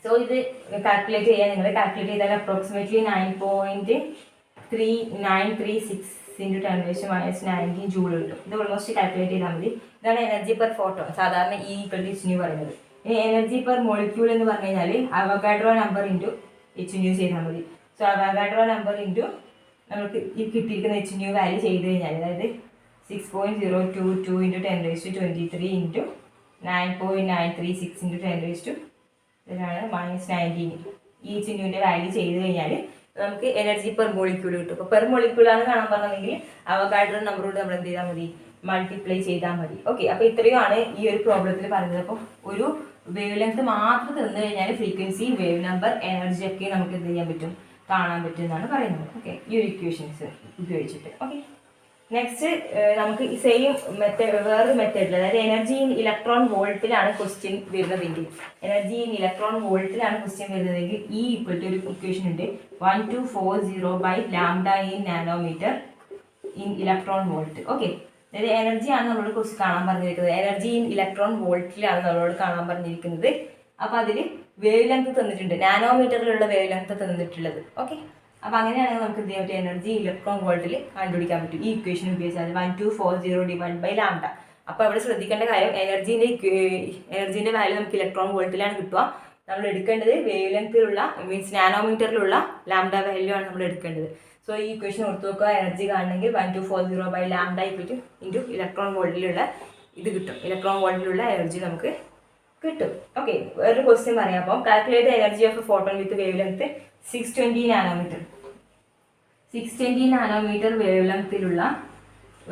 സോ ഇത് കാൽക്കുലേറ്റ് ചെയ്യാൻ നിങ്ങൾ കാൽക്കുലേറ്റ് ചെയ്താൽ അപ്രോക്സിമേറ്റ്ലി 9.3936 ഇൻറ്റു 10⁻⁻19 ജൂൾ കിട്ടും. ഇത് ഓൾമോസ്റ്റ് കാൽക്കുലേറ്റ് ചെയ്താൽ മതി. ഇതാണ് എനർജി പെർ ഫോട്ടോൺ. സാധാരണ E ഈക്വൽ ടു hν പറയുന്നത്. ഇനി എനർജി പെർ മോളിക്യൂൾ എന്ന് പറഞ്ഞു കഴിഞ്ഞാൽ അവഗാഡ്രോ നമ്പർ ഇൻറ്റു hν ചെയ്താൽ മതി. സോ അവഗാഡ്രോ നമ്പർ ഇൻറ്റു നമുക്ക് ഈ കിട്ടിയിരിക്കുന്ന hν വാല്യൂ ചെയ്ത് കഴിഞ്ഞാൽ, അതായത് 6.022 ഇൻറ്റു 10⁻23 ഇൻറ്റു 9.936 ഇൻറ്റു 10⁻⁻19 ഈ hνൻ്റെ വാല്യൂ ചെയ്ത് കഴിഞ്ഞാൽ നമുക്ക് എനർജി പെർ മോളിക്യൂൾ കിട്ടും. അപ്പോൾ പെർ മോളിക്യൂളാണ് കാണാൻ പറഞ്ഞതെങ്കിൽ അവഗാഡ്രോ നമ്പറോട് നമ്മൾ എന്ത് ചെയ്താൽ മതി? മൾട്ടിപ്ലൈ ചെയ്താൽ മതി. ഓക്കെ, അപ്പോൾ ഇത്രയുമാണ് ഈ ഒരു പ്രോബ്ലത്തിൽ പറയുന്നത്. അപ്പോൾ ഒരു വേവ് ലെങ്ത് മാത്രം തന്നു കഴിഞ്ഞാൽ ഫ്രീക്വൻസി, വേവ് നമ്പർ, എനർജി ഒക്കെ നമുക്ക് എന്ത് ചെയ്യാൻ പറ്റും? കാണാൻ പറ്റും എന്നാണ് പറയുന്നത്. ഓക്കെ, ഈ ഒരു ഇക്വേഷൻസ് ഉപയോഗിച്ചിട്ട്. ഓക്കെ, നെക്സ്റ്റ് നമുക്ക് ഈ സെയിം മെത്തേഡ് വേറൊരു മെത്തേഡിൽ, അതായത് എനർജി ഇൻ ഇലക്ട്രോൺ വോൾട്ടിലാണ് ക്വസ്റ്റ്യൻ വരുന്നതെങ്കിൽ, എനർജി ഇൻ ഇലക്ട്രോൺ വോൾട്ടിലാണ് ക്വസ്റ്റ്യൻ വരുന്നതെങ്കിൽ ഈ ഈക്വൽ ടു ഒരു ഇക്വേഷൻ ഉണ്ട് 1240 by lambda in nanometre in electron volt. Okay, അതായത് എനർജിയാണ് നമ്മളോട് ക്വസ്റ്റ്യൻ കാണാൻ പറഞ്ഞിരിക്കുന്നത്. എനർജി ഇൻ ഇലക്ട്രോൺ വോൾട്ടിലാണ് നമ്മളോട് കാണാൻ പറഞ്ഞിരിക്കുന്നത്. അപ്പോൾ അതിൽ വേവ് ലെങ്ത് തന്നിട്ടുണ്ട്, നാനോമീറ്ററിലുള്ള വേവ് ലെങ്ത് തന്നിട്ടുള്ളത്. ഓക്കെ, അപ്പോൾ അങ്ങനെയാണെങ്കിൽ നമുക്ക് എന്ത് ചെയ്യാൻ പറ്റും, എനർജി ഇലക്ട്രോൺ വോൾട്ടിൽ കണ്ടുപിടിക്കാൻ പറ്റും ഈ ഇക്വേഷൻ ഉപയോഗിച്ചാൽ 1240 ഡിവൈഡ് ബൈ ലാംഡ. അപ്പോൾ അവിടെ ശ്രദ്ധിക്കേണ്ട കാര്യം, എനർജീൻ്റെ വാല്യൂ നമുക്ക് ഇലക്ട്രോൺ വോൾട്ടിലാണ് കിട്ടുക. നമ്മൾ എടുക്കേണ്ടത് വേവ് ലെങ്ത്തിലുള്ള മീൻസ് നാനോമീറ്ററിലുള്ള ലാംഡ വാല്യൂ ആണ് നമ്മൾ എടുക്കേണ്ടത്. സോ ഈ ഇക്വേഷൻ ഓർത്ത് നോക്കുക. എനർജി കാണണമെങ്കിൽ 1240 by lambda equal into electron വോൾട്ടിലുള്ള ഇത് കിട്ടും, ഇലക്ട്രോൺ വോൾട്ടിലുള്ള എനർജി നമുക്ക് കിട്ടും. ഓക്കെ, വേറൊരു ക്വസ്റ്റ്യൻ പറയാം. അപ്പോൾ calculate energy of a photon with wave length 620 nanometre. 620 nanometre wave ലെങ്ത്തിലുള്ള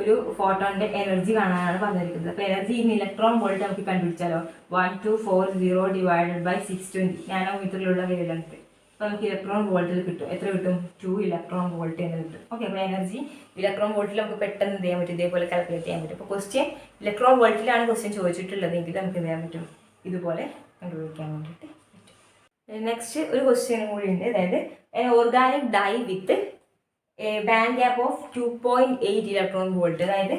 ഒരു ഫോട്ടോണിൻ്റെ എനർജി കാണാനാണ് പറഞ്ഞിരിക്കുന്നത്. അപ്പോൾ എനർജി ഇൻ ഇലക്ട്രോൺ വോൾട്ട് നമുക്ക് കണ്ടുപിടിച്ചാലോ, 1240 ഡിവൈഡഡ് ബൈ 620 നാനോമീറ്ററിലുള്ള വേവ് ലെങ്ത്. അപ്പോൾ നമുക്ക് ഇലക്ട്രോൺ വോൾട്ടിൽ കിട്ടും, എത്ര കിട്ടും, 2 ഇലക്ട്രോൺ വോൾട്ട് എന്ന് കിട്ടും. ഓക്കെ, അപ്പോൾ എനർജി ഇലക്ട്രോൺ വോൾട്ടിൽ നമുക്ക് പെട്ടെന്ന് എന്ത് ചെയ്യാൻ പറ്റും, ഇതേപോലെ കാൽക്കുലേറ്റ് ചെയ്യാൻ പറ്റും. അപ്പോൾ ക്വസ്റ്റ്യൻ ഇലക്ട്രോൺ വോൾട്ടിലാണ് ക്വസ്റ്റ്യൻ ചോദിച്ചിട്ടുള്ളതെങ്കിൽ നമുക്ക് എന്ത് ചെയ്യാൻ പറ്റും, ഇതുപോലെ കണ്ടുപിടിക്കാൻ വേണ്ടിയിട്ട് പറ്റും. നെക്സ്റ്റ് ഒരു ക്വസ്റ്റ്യനും കൂടി ഉണ്ട്, അതായത് organic dye with band gap of 2.8 electron volt. അതായത്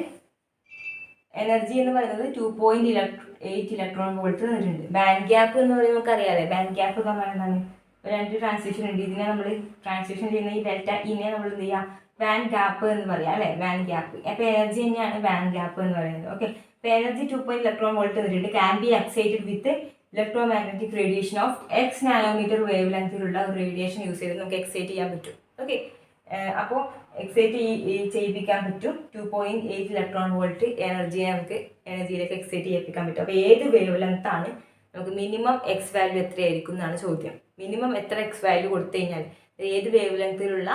എനർജി എന്ന് പറയുന്നത് 2.8 ഇലക്ട്രോൺ വോൾട്ട് തന്നിട്ടുണ്ട്. ബാൻഡ് ഗ്യാപ്പ് എന്ന് പറയുന്നത് നമുക്കറിയാമല്ലേ, ബാൻഡ് ഗ്യാപ്പ് എന്ന് പറഞ്ഞാൽ എന്താണ്, രണ്ട് ട്രാൻസിഷൻ ഉണ്ട്. ഇതിനെ നമ്മൾ ട്രാൻസിഷൻ ചെയ്യുന്ന ഈ ഡെൽറ്റ ഇനെ നമ്മൾ എന്ത് ചെയ്യുക, ബാൻഡ് ഗ്യാപ്പ് എന്ന് പറയാം അല്ലേ, ബാൻഡ് ഗ്യാപ്പ്. അപ്പോൾ എനർജി തന്നെയാണ് ബാൻഡ് ഗ്യാപ്പ് എന്ന് പറയുന്നത്. ഓക്കെ, അപ്പോൾ എനർജി 2 ഇലക്ട്രോൺ വോൾട്ട് തന്നിട്ടുണ്ട്. Can be excited with electromagnetic radiation of X nanometre wave ലെങ്ത്തിലുള്ള ഒരു റേഡിയേഷൻ യൂസ് ചെയ്ത് നമുക്ക് എക്സൈറ്റ് ചെയ്യാൻ പറ്റും. ഓക്കെ, അപ്പോൾ എക്സൈറ്റ് ചെയ്യിപ്പിക്കാൻ പറ്റും. 2.8 ഇലക്ട്രോൺ വോൾട്ട് എനർജിയിലേക്ക് എക്സൈറ്റ് ചെയ്യിപ്പിക്കാൻ പറ്റും. അപ്പോൾ ഏത് വേവ് ലെങ്ത്താണ് നമുക്ക് മിനിമം എക്സ് വാല്യൂ എത്രയായിരിക്കും എന്നാണ് ചോദ്യം. മിനിമം എത്ര എക്സ് വാല്യൂ കൊടുത്തു കഴിഞ്ഞാൽ, ഏത് വേവ് ലെങ്ത്തിലുള്ള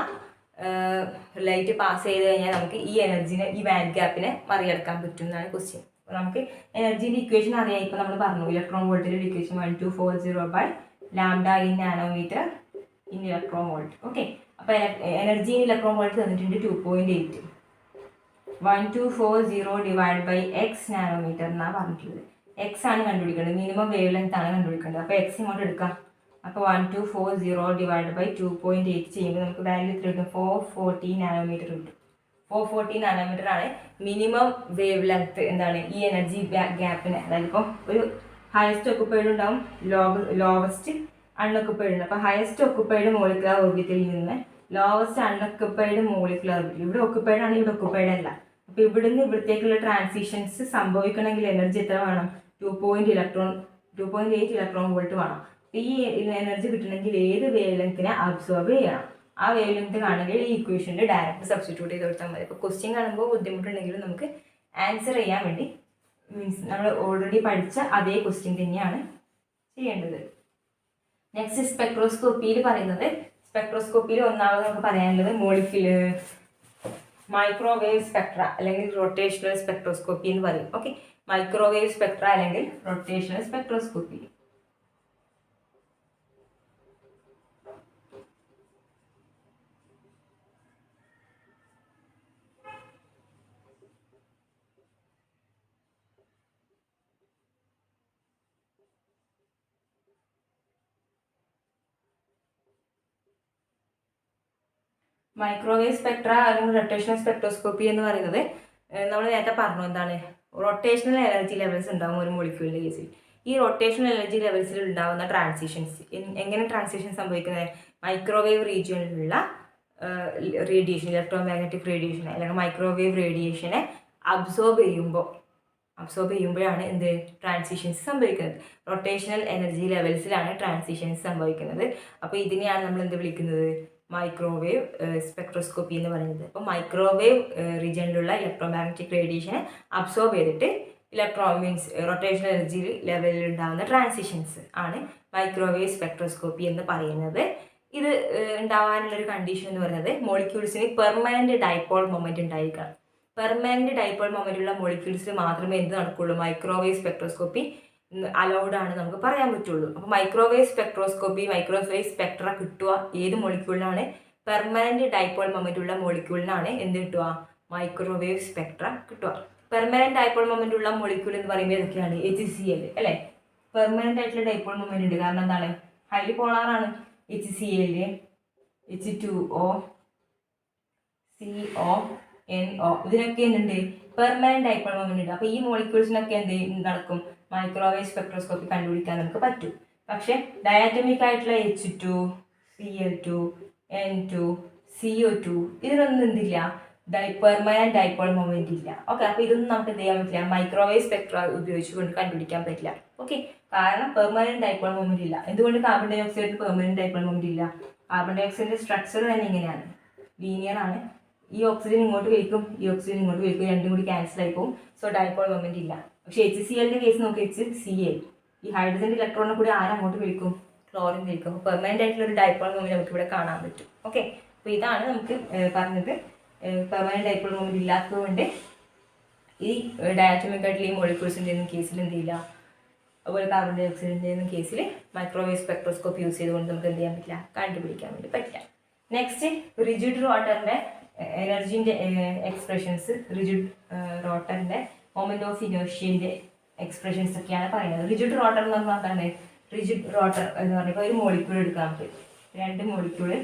ലൈറ്റ് പാസ് ചെയ്ത് കഴിഞ്ഞാൽ നമുക്ക് ഈ എനർജിനെ, ഈ ബാൻഡ് ഗ്യാപ്പിനെ മറികടക്കാൻ പറ്റും എന്നാണ് ക്വസ്റ്റ്യൻ. അപ്പോൾ നമുക്ക് എനർജീൻ്റെ ഇക്വേഷൻ അറിയാം. ഇപ്പോൾ നമ്മൾ പറഞ്ഞു ഇലക്ട്രോൺ വോൾട്ടിൻ്റെ equation 1240 by lambda in nanometre in electron volt. Okay, അപ്പോൾ എനർജി ഇൻ ഇലക്ട്രോൺ വോൾട്ട് തന്നിട്ടുണ്ട് 2.8. 1240 ഡിവൈഡ് ബൈ എക്സ് നാനോമീറ്റർ എന്നാണ് പറഞ്ഞിട്ടുള്ളത്. എക്സ് ആണ് കണ്ടുപിടിക്കേണ്ടത്, മിനിമം വേവ് ലെങ്ത് ആണ് കണ്ടുപിടിക്കേണ്ടത്. അപ്പോൾ എക്സ് ഇങ്ങോട്ട് എടുക്കാം. അപ്പോൾ 1240 ഡിവൈഡ് ബൈ 2.8 ചെയ്യുമ്പോൾ നമുക്ക് വാല്യൂ എത്ര കിട്ടും, 440 നാനോമീറ്റർ കിട്ടും. 440 നാനോമീറ്റർ ആണ് മിനിമം വേവ് ലെങ്ത് എന്താണ് ഈ എനർജി ഗ്യാപ്പിന്. അതായത് ഇപ്പോൾ ഒരു ഹയസ്റ്റ് ഒക്കുപ്പൈഡ് ഉണ്ടാവും, ലോവസ്റ്റ് അൺഒക്കുപ്പൈഡ് ഉണ്ട്. അപ്പോൾ ഹയസ്റ്റ് ഒക്കുപ്പൈഡ് മോളിക്കുലർ ഓർബിറ്റിൽ നിന്ന് ലോവസ്റ്റ് അൺഒക്കുപ്പൈഡ് മോളിക്കുലർ ഓർബിറ്റിൽ, ഇവിടെ ഒക്കുപ്പൈഡ് ആണ്, ഇവിടെ ഒക്കുപ്പൈഡ് അല്ല. അപ്പോൾ ഇവിടുന്ന് ഇവിടത്തേക്കുള്ള ട്രാൻസിഷൻസ് സംഭവിക്കണമെങ്കിൽ എനർജി എത്ര വേണം, 2.8 ഇലക്ട്രോൺ വോൾട്ട് വേണം. ഈ എനർജി കിട്ടണമെങ്കിൽ ഏത് വേവ് ലെങ്ത്തിനെ അബ്സോർബ് ചെയ്യണം. ആ വേവ് ലെങ്ത് കാണണമെങ്കിൽ ഈ ഇക്വേഷനിൽ ഡയറക്റ്റ് സബ്സ്റ്റിറ്റ്യൂട്ട് ചെയ്ത് കൊടുത്താൽ മതി. അപ്പോൾ ക്വസ്റ്റ്യൻ കാണുമ്പോൾ ബുദ്ധിമുട്ടുണ്ടെങ്കിലും നമുക്ക് ആൻസർ ചെയ്യാൻ വേണ്ടി മീൻസ് നമ്മൾ ഓൾറെഡി പഠിച്ച അതേ ക്വസ്റ്റ്യൻ തന്നെയാണ് ചെയ്യേണ്ടത്. നെക്സ്റ്റ് സ്പെക്ട്രോസ്കോപ്പിയിൽ പറയുന്നത്, സ്പെക്ട്രോസ്കോപ്പിയിൽ ഒന്നാമത് നമുക്ക് പറയാനുള്ളത് മൈക്രോവേവ് സ്പെക്ട്ര അല്ലെങ്കിൽ റൊട്ടേഷണൽ സ്പെക്ട്രോസ്കോപ്പി എന്ന് പറയും. ഓക്കെ, മൈക്രോവേവ് സ്പെക്ട്ര അല്ലെങ്കിൽ റൊട്ടേഷണൽ സ്പെക്ട്രോസ്കോപ്പി. മൈക്രോവേവ് സ്പെക്ട്ര അല്ലെങ്കിൽ റൊട്ടേഷണൽ സ്പെക്ട്രോസ്കോപ്പി എന്ന് പറയുന്നത് നമ്മൾ നേരത്തെ പറഞ്ഞു എന്താണ്, റൊട്ടേഷണൽ എനർജി ലെവൽസ് ഉണ്ടാകും ഒരു മോളിക്യൂളിൻ്റെ കേസിൽ. ഈ റൊട്ടേഷണൽ എനർജി ലെവൽസിൽ ഉണ്ടാകുന്ന ട്രാൻസിഷൻസ് എങ്ങനെ ട്രാൻസിഷൻ സംഭവിക്കുന്നത്, മൈക്രോവേവ് റീജിയനിലുള്ള റേഡിയേഷൻ, ഇലക്ട്രോ മാഗ്നറ്റിക് റേഡിയേഷൻ അല്ലെങ്കിൽ മൈക്രോവേവ് റേഡിയേഷനെ അബ്സോർബ് ചെയ്യുമ്പോഴാണ് എന്ത് ട്രാൻസിഷൻസ് സംഭവിക്കുന്നത്. റൊട്ടേഷണൽ എനർജി ലെവൽസിലാണ് ട്രാൻസിഷൻസ് സംഭവിക്കുന്നത്. അപ്പോൾ ഇതിനെയാണ് നമ്മൾ എന്ത് വിളിക്കുന്നത്, മൈക്രോവേവ് സ്പെക്ട്രോസ്കോപ്പി എന്ന് പറയുന്നത്. അപ്പോൾ മൈക്രോവേവ് റീജിയനിലുള്ള ഇലക്ട്രോ മാഗ്നറ്റിക് റേഡിയേഷനെ അബ്സോർബ് ചെയ്തിട്ട് റൊട്ടേഷണൽ എനർജി ലെവലിൽ ഉണ്ടാകുന്ന ട്രാൻസിഷൻസ് ആണ് മൈക്രോവേവ് സ്പെക്ട്രോസ്കോപ്പി എന്ന് പറയുന്നത്. ഇത് ഉണ്ടാവാനുള്ളൊരു കണ്ടീഷൻ എന്ന് പറയുന്നത് മോളിക്യൂൾസിന് പെർമനൻറ്റ് ഡൈപോൾ മൊമെൻറ്റ് ഉണ്ടായിരിക്കണം. പെർമനൻറ്റ് ഡൈപോൾ മൊമെൻ്റ് ഉള്ള മോളിക്യൂൾസിൽ മാത്രമേ എന്ത് നടക്കുകയുള്ളൂ, മൈക്രോവേവ് സ്പെക്ട്രോസ്കോപ്പി അലൗഡ് ആണ് നമുക്ക് പറയാൻ പറ്റുള്ളൂ. അപ്പോൾ മൈക്രോവേവ് സ്പെക്ട്രോസ്കോപ്പി, മൈക്രോവേവ് സ്പെക്ട്ര കിട്ടുക ഏത് മോളിക്യൂളിനാണ്, പെർമനൻറ്റ് ഡൈപോൾ മൊമെൻ്റ് ഉള്ള മോളിക്യൂളിനാണ് എന്ത് കിട്ടുക, മൈക്രോവേവ് സ്പെക്ട്ര കിട്ടുക. പെർമനന്റ് ഡൈപോൾ മൊമെന്റ് ഉള്ള മോളിക്യൂൾ എന്ന് പറയുമ്പോൾ ഏതൊക്കെയാണ്? HCl അല്ലേ. പെർമനന്റ് ആയിട്ടുള്ള ഡൈപോൾ മൊമെന്റ് ഉണ്ട്. കാരണം എന്താണ്? ഹൈലി പോളാറാണ്. HCl, H2O, CONO ഇതിനൊക്കെ എന്തുണ്ട്? പെർമനന്റ് ഡൈപോൾ മൊമെന്റ് ഉണ്ട്. അപ്പോൾ ഈ മോളിക്യൂൾസിനൊക്കെ നടക്കും? മൈക്രോവേവ് സ്പെക്ട്രോസ്കോപ്പി കണ്ടുപിടിക്കാൻ നമുക്ക് പറ്റും. പക്ഷെ ഡയാറ്റമിക് ആയിട്ടുള്ള H2, Cl2, N2, CO2 ഇതിനൊന്നും എന്തില്ല? പെർമനന്റ് ഡൈപോൾ മൊമെന്റ് ഇല്ല. ഓക്കെ, അപ്പോൾ ഇതൊന്നും നമുക്ക് എന്ത് ചെയ്യാൻ പറ്റില്ല? മൈക്രോവേവ് സ്പെക്ട്ര ഉപയോഗിച്ചുകൊണ്ട് കണ്ടുപിടിക്കാൻ പറ്റില്ല. ഓക്കെ, കാരണം പെർമനന്റ് ഡൈപോൾ മൊമെന്റ് ഇല്ല. എന്തുകൊണ്ട് കാർബൺ ഡൈ ഓക്സൈഡിന് പെർമനന്റ് ഡൈപോൾ മൊമെന്റ് ഇല്ല? കാർബൺ ഡൈ ഓക്സൈഡിന്റെ സ്ട്രക്ചർ തന്നെ ഇങ്ങനെയാണ്, ലീനിയർ ആണ്. ഈ ഓക്സിജൻ ഇങ്ങോട്ട് വലിക്കും, ഈ ഓക്സിജൻ ഇങ്ങോട്ട് വലിക്കും, രണ്ടും കൂടി ക്യാൻസൽ ആയി പോകും. സോ ഡൈപോൾ മൊമെന്റ് ഇല്ല. പക്ഷെ HClന്റെ കേസ് നോക്കി, HCl ഈ ഹൈഡ്രജന്റെ ഇലക്ട്രോണിനെ കൂടി ആരങ്ങോട്ട് വലിക്കും? ക്ലോറിൻ വലിക്കും. പെർമനന്റ് ആയിട്ടുള്ള ഒരു ഡൈപോൾ മൊമെന്റ് നമുക്ക് ഇവിടെ കാണാൻ പറ്റും. ഓക്കെ, അപ്പോൾ ഇതാണ് നമുക്ക് പറഞ്ഞത്. പെർമനന്റ് ഡൈപോൾ മൊമെന്റ് ഇല്ലാത്തത് കൊണ്ട് ഈ ഡയാറ്റമിക് ആയിട്ടുള്ള ഈ മോളിക്യൂൾസിൻ്റെ കേസിൽ എന്ത് ചെയ്യില്ല, അതുപോലെ കാർബൺ ഡൈ ഓക്സൈഡിൻ്റെ കേസിൽ മൈക്രോവേവ് സ്പെക്ട്രോസ്കോപ്പ് യൂസ് ചെയ്തുകൊണ്ട് നമുക്ക് എന്ത് ചെയ്യാൻ പറ്റില്ല? കണ്ടുപിടിക്കാൻ വേണ്ടി പറ്റില്ല. നെക്സ്റ്റ്, റിജിഡ് റോട്ടറിൻ്റെ എനർജിൻ്റെ എക്സ്പ്രഷൻസ്. റിജിഡ് റോട്ടറിൻ്റെ മൊമെന്റ് ഓഫ് ഇനേർഷ്യൻ്റെ എക്സ്പ്രഷൻസ് ഒക്കെയാണ് പറയുന്നത്. റിജിഡ് റോട്ടർ എന്ന് പറഞ്ഞാൽ എന്താണ്? റിജിഡ് റോട്ടർ എന്ന് പറയുമ്പോൾ ഒരു മോളിക്യൂൾ എടുക്കാം നമുക്ക്. രണ്ട് മോളിക്യൂള്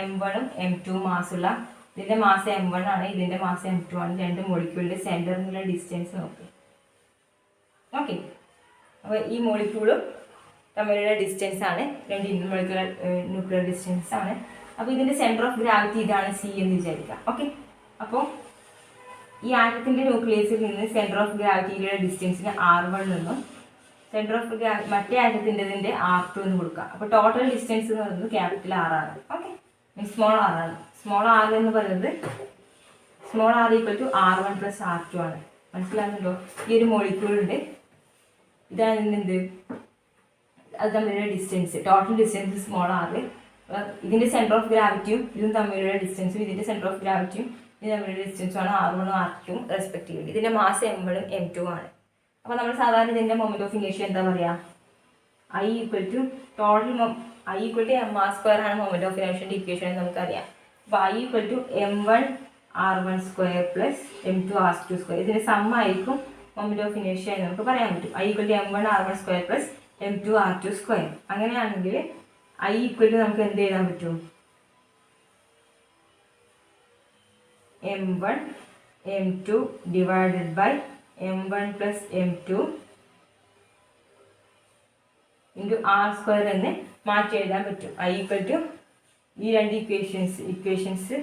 M1ഉം M2 മാസുള്ള, ഇതിൻ്റെ മാസ് M1 ആണ്, ഇതിൻ്റെ മാസ് M2 ആണ്. രണ്ട് മോളിക്യൂളിൻ്റെ സെൻറ്ററിൽ നിന്നുള്ള ഡിസ്റ്റൻസ് നോക്കും. ഓക്കെ, അപ്പോൾ ഈ മോളിക്യൂളും തമ്മിലുള്ള ഡിസ്റ്റൻസ് ആണ്, രണ്ട് ഇന്റർമോളിക്യുലർ ന്യൂക്ലിയർ ഡിസ്റ്റൻസ് ആണ്. അപ്പോൾ ഇതിൻ്റെ സെൻറ്റർ ഓഫ് ഗ്രാവിറ്റി ഇതാണ് C എന്ന് വിചാരിക്കാം. ഓക്കെ, അപ്പോൾ ഈ ആറ്റത്തിൻ്റെ ന്യൂക്ലിയസിൽ നിന്ന് സെൻറ്റർ ഓഫ് ഗ്രാവിറ്റിയിലുള്ള ഡിസ്റ്റൻസിന് R1 എന്നും സെൻറ്റർ ഓഫ് ഗ്രാവിറ്റി മറ്റേ ആറ്റത്തിൻ്റെതിൻ്റെ R2 എന്ന് കൊടുക്കുക. അപ്പോൾ ടോട്ടൽ ഡിസ്റ്റൻസ് എന്ന് പറയുന്നത് ക്യാപിറ്റൽ R ആണ്. ഓക്കെ, സ്മോൾ r ആണ്. സ്മോൾ r എന്ന് പറയുന്നത് small r equal to R1 + R2 ആണ്. മനസ്സിലാകുന്നുണ്ടോ? ഈ ഒരു മോളിക്യൂൾ ഉണ്ട്, ഇതാണ് ഇതിൻ്റെ അത് തമ്മിലുള്ള distance, total distance small r. ഇതിൻ്റെ സെൻറ്റർ ഓഫ് ഗ്രാവിറ്റിയും ഇതും തമ്മിലുള്ള ഡിസ്റ്റൻസും ഇതിൻ്റെ സെൻറ്റർ ഓഫ് ഗ്രാവിറ്റിയും ഇത് തമ്മിലുള്ള ഡിസ്റ്റൻസുമാണ് R1ഉം R2ഉം റെസ്പെക്റ്റീവ്ലി. ഇതിൻ്റെ മാസ് M1ഉം M2 ആണ്. അപ്പോൾ നമ്മൾ സാധാരണ ഇതിൻ്റെ മൊമെന്റ് ഓഫ് ഇനേർഷ്യ എന്താ പറയുക? I equal to I equal to mr² ആണ് മൊമെന്റ് ഓഫ് ഇനേർഷ്യൻ്റെ ഇക്വേഷൻ എന്ന് നമുക്കറിയാം. അപ്പോൾ I equal to m1r1² + m2r2². ഇതിന് സമ്മായിരിക്കും മൊമെന്റ് ഓഫ് ഇനേർഷ്യ എന്ന് നമുക്ക് പറയാൻ പറ്റും. I equal to m1r1² + m2r2². അങ്ങനെയാണെങ്കിൽ I ഈക്വൽ ടു നമുക്ക് എന്ത് എഴുതാൻ പറ്റും? m1 m2 divided by m1 + m2 into r² എന്ന് മാറ്റി എഴുതാൻ പറ്റും. I ഈക്വൽ ടു ഈ രണ്ട് ഇക്വേഷൻസ്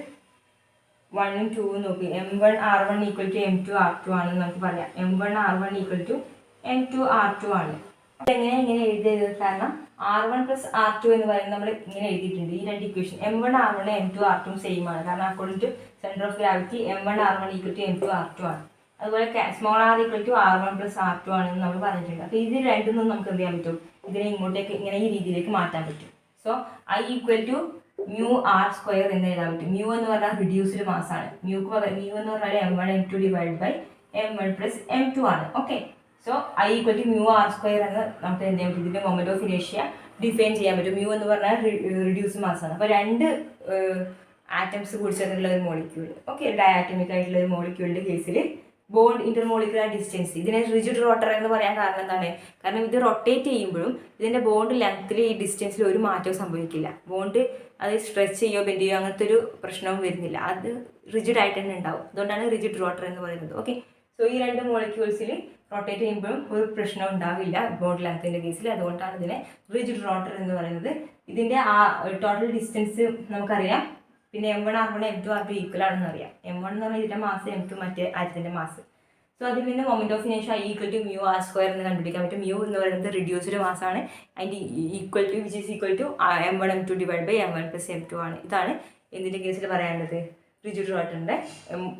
1ഉം 2ഉം നോക്കി, m1r1 ഈക്വൽ ടു m2r2 ആണെന്ന് നമുക്ക് പറയാം. m1r1 ഈക്വൽ ടു m2r2 ആണ്. ഇങ്ങനെ എഴുതിയത് കാരണം R1 + R2 എന്ന് പറയുന്നത് നമ്മൾ ഇങ്ങനെ എഴുതിയിട്ടുണ്ട്. ഈ രണ്ട് ഇക്വേഷൻ m1r1 m2r2 സെയിം ആണ്. കാരണം according to centre of gravity m1r1 equal to m2r2 ആണ്. അതുപോലെ small r equal to R1 + R2 ആണെന്ന് നമ്മൾ പറഞ്ഞിട്ടുണ്ട്. അപ്പോൾ ഇത് രണ്ടും നമുക്ക് എന്ത് ചെയ്യാൻ പറ്റും? ഇതിനെ ഇങ്ങോട്ടേക്ക് ഇങ്ങനെ ഈ രീതിയിലേക്ക് മാറ്റാൻ പറ്റും. So I equal to μr² എന്ന് എഴുതാൻ പറ്റും. മ്യൂ എന്ന് പറഞ്ഞാൽ റിഡ്യൂസ്ഡ് മാസ് ആണ്. മ്യൂ എന്ന് പറഞ്ഞാൽ m1 m2 divide by m1 + m2 ആണ്. Okay, so I equal to μr² എന്ന് നമുക്ക് എന്ത് ചെയ്യാൻ പറ്റും? ഇതിൻ്റെ മൊമെന്റ് ഓഫ് ഇനേർഷ്യ ഡിഫൈൻ ചെയ്യാൻ പറ്റും. മ്യൂ എന്ന് പറഞ്ഞാൽ റിഡ്യൂസ്ഡ് മാസ് ആണ്. അപ്പോൾ രണ്ട് ആറ്റംസ് കൂടി ചേർന്നുള്ള ഒരു മോളിക്യൂൾ, ഓക്കെ, ഡയാറ്റമിക് ആയിട്ടുള്ള ഒരു മോളിക്യൂളിൻ്റെ കേസിൽ ബോണ്ട് ഇന്റർമോളിക്കുലർ ഡിസ്റ്റൻസ്, ഇതിനെ റിജിഡ് റോട്ടർ എന്ന് പറയാൻ കാരണം എന്താണ്? കാരണം ഇത് റൊട്ടേറ്റ് ചെയ്യുമ്പോഴും ഇതിൻ്റെ ബോണ്ട് ലെങ്ത്തിൽ ഈ ഡിസ്റ്റൻസിൽ ഒരു മാറ്റവും സംഭവിക്കില്ല. ബോണ്ട് അത് സ്ട്രെച്ച് ചെയ്യോ ബെൻഡ് ചെയ്യോ അങ്ങനത്തെ ഒരു പ്രശ്നവും വരുന്നില്ല. അത് റിജിഡ് ആയിട്ട് തന്നെ ഉണ്ടാവും. അതുകൊണ്ടാണ് റിജിഡ് റോട്ടർ എന്ന് പറയുന്നത്. ഓക്കെ, സോ ഈ രണ്ട് മോളിക്യൂൾസിൽ റൊട്ടേറ്റ് ചെയ്യുമ്പോഴും ഒരു പ്രശ്നം ഉണ്ടാവില്ല ബോണ്ട് ലെങ്ത്തിൻ്റെ കേസിൽ. അതുകൊണ്ടാണ് ഇതിനെ റിജിഡ് റോട്ടർ എന്ന് പറയുന്നത്. ഇതിൻ്റെ ആ ടോട്ടൽ ഡിസ്റ്റൻസ് നമുക്കറിയാം. പിന്നെ m1r1 m2r2 ഈക്വൽ ആണെന്ന് അറിയാം. m1 എന്ന് പറഞ്ഞാൽ ഇതിൻ്റെ മാസ്, m2 മറ്റേ ആറ്റത്തിൻ്റെ മാസ്. സോ അതിൽ നിന്ന് moment of inertia I equal to μr² എന്ന് കണ്ടുപിടിക്കാൻ പറ്റും. മ്യൂ എന്ന് പറയുന്നത് റിഡ്യൂസ്ഡ് മാസ് ആണ്. അതിൻ്റെ equal to which is equal to m1 m2 divide by m1 + m2 ആണ്. ഇതാണ് എന്തിൻ്റെ കേസിൽ പറയാനുള്ളത്? റിജിഡ് റോട്ടറിൻ്റെ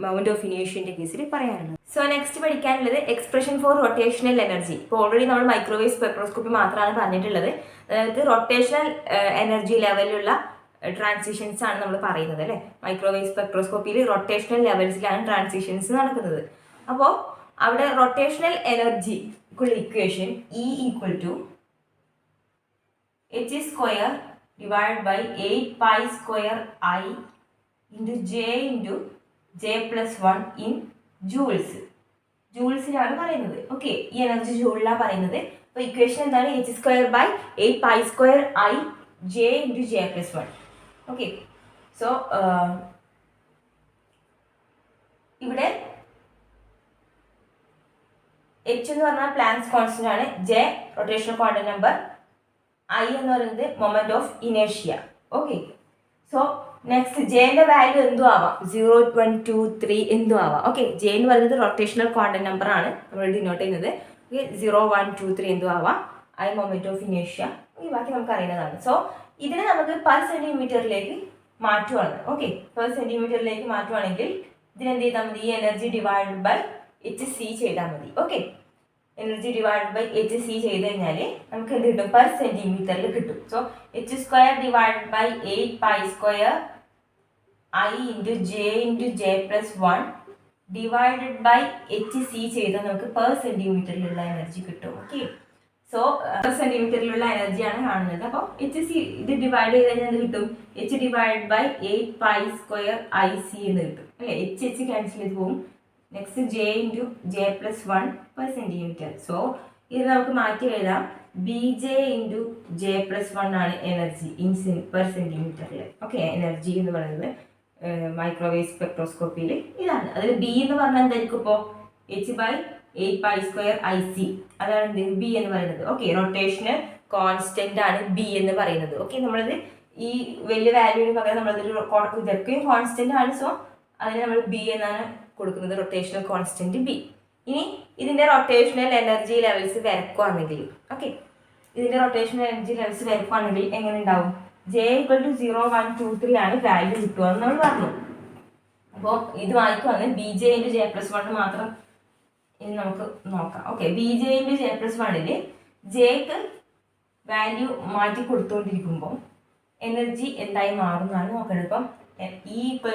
മൊമെന്റ് ഓഫ് ഇനേർഷ്യൻ്റെ കേസിൽ പറയാനുള്ളത്. സോ നെക്സ്റ്റ് പഠിക്കാനുള്ളത് എക്സ്പ്രഷൻ ഫോർ റൊട്ടേഷണൽ എനർജി. ഇപ്പോൾ ഓൾറെഡി നമ്മൾ മൈക്രോവേവ് സ്പെക്ട്രോസ്കോപ്പി മാത്രമാണ് പറഞ്ഞിട്ടുള്ളത്. അതായത് റൊട്ടേഷണൽ എനർജി ലെവലിലുള്ള ട്രാൻസിഷൻസ് ആണ് നമ്മൾ പറയുന്നത് അല്ലേ. മൈക്രോവേവ് സ്പെക്ട്രോസ്കോപ്പിയിൽ റൊട്ടേഷണൽ ലെവൽസിലാണ് ട്രാൻസിഷൻസ് നടക്കുന്നത്. അപ്പോൾ അവിടെ റൊട്ടേഷണൽ എനർജിക്കുള്ള equation E equal to h² divide by 8π² I into J into J+1 in joules. ജൂൾസിലാണ് പറയുന്നത്. ഓക്കെ, ഈ എനർജി ജൂളിലാണ് പറയുന്നത്. അപ്പോൾ ഇക്വേഷൻ എന്താണ്? h²/8π²I/J×J+1. ഓക്കെ, സോ ഇവിടെ H എന്ന് പറഞ്ഞാൽ പ്ലാങ്ക്സ് കോൺസ്റ്റന്റ് ആണ്, J rotational quantum number, I എന്ന് പറയുന്നത് മൊമെന്റ് ഓഫ് ഇനേഷ്യ. ഓക്കെ, സോ നെക്സ്റ്റ് ജെന്റെ വാല്യൂ എന്തും ആവാം, 0, 1, 2, 3 എന്തും ആവാം. ഓക്കെ, ജെ എന്ന് പറയുന്നത് റൊട്ടേഷണൽ ക്വാണ്ടം നമ്പർ ആണ് നമ്മൾ ഡിനോട്ട് ചെയ്യുന്നത്. ഓക്കെ, 0, 1, 2, 3 എന്തും ആവാം. I മൊമെന്റ് ഓഫ് ഇനേഷ്യ. ബാക്കി നമുക്ക് അറിയുന്നതാണ്. സോ ഇതിനെ നമുക്ക് പെർ സെന്റിമീറ്ററിലേക്ക് മാറ്റുവാണ്. ഓക്കെ, പെർ സെന്റിമീറ്ററിലേക്ക് മാറ്റുവാണെങ്കിൽ ഇതിനെന്ത് ചെയ്താൽ മതി? ഈ എനർജി ഡിവൈഡ് ബൈ HC ചെയ്താൽ മതി. Okay, energy divide by HC ചെയ്ത് കഴിഞ്ഞാൽ നമുക്ക് എന്ത് കിട്ടും? പെർ സെന്റിമീറ്ററിൽ കിട്ടും. So h² divide by 8π²I×J+1 divided by HC ചെയ്താൽ നമുക്ക് പെർ സെന്റിമീറ്ററിലുള്ള എനർജി കിട്ടും. ഓക്കെ, സോ പെർ സെന്റിമീറ്ററിലുള്ള എനർജിയാണ് കാണുന്നത്. അപ്പോൾ HC ഇത് ഡിവൈഡ് ചെയ്ത് കഴിഞ്ഞാൽ എന്ത് കിട്ടും? H ഡിവൈഡ് ബൈ 8π²IC എന്ന് കിട്ടും അല്ലേ? HH ക്യാൻസൽ ചെയ്ത് പോകും. Next J×J+1 per centimetre. So ഇത് നമുക്ക് മാറ്റി എഴുതാം. BJ×J+1 ആണ് എനർജി ഇൻ പെർ സെന്റിമീറ്ററിൽ. ഓക്കെ, എനർജി എന്ന് പറയുന്നത് മൈക്രോവേവ് സ്പെക്ട്രോസ്കോപ്പിയിൽ ഇതാണ്. അതിൽ ബി എന്ന് പറഞ്ഞാൽ എന്തായിരിക്കും? ഇപ്പോൾ h/8π²IC അതാണ് എന്ത്? ബി എന്ന് പറയുന്നത്. ഓക്കെ, റൊട്ടേഷണൽ കോൺസ്റ്റന്റ് ആണ് ബി എന്ന് പറയുന്നത്. ഓക്കെ, നമ്മളത് ഈ വലിയ വാല്യൂവിന് പകരം നമ്മളതൊരു ഇതൊക്കെയും കോൺസ്റ്റന്റ് ആണ്. സോ അതിന് നമ്മൾ ബി എന്നാണ് കൊടുക്കുന്നത്, റൊട്ടേഷണൽ കോൺസ്റ്റന്റ് ബി. ഇനി ഇതിന്റെ റൊട്ടേഷണൽ എനർജി ലെവൽസ് വരക്കുവാണെങ്കിൽ, ഓക്കെ, ഇതിന്റെ റൊട്ടേഷണൽ എനർജി ലെവൽസ് വരക്കുവാണെങ്കിൽ എങ്ങനെ ഉണ്ടാവും? J = 0, 1, 2, 3 ആണ് വാല്യൂ കിട്ടുക എന്ന് നമ്മൾ പറഞ്ഞു. അപ്പോൾ ഇത് വായിക്കുവാണ് BJ×J+1 മാത്രം ഇനി നമുക്ക് നോക്കാം. ഓക്കെ, BJ×J+1 ജെക്ക് വാല്യൂ മാറ്റി കൊടുത്തുകൊണ്ടിരിക്കുമ്പോൾ എനർജി എന്തായി മാറുന്നതാണ് നോക്കേണ്ടത്. ഇപ്പം E =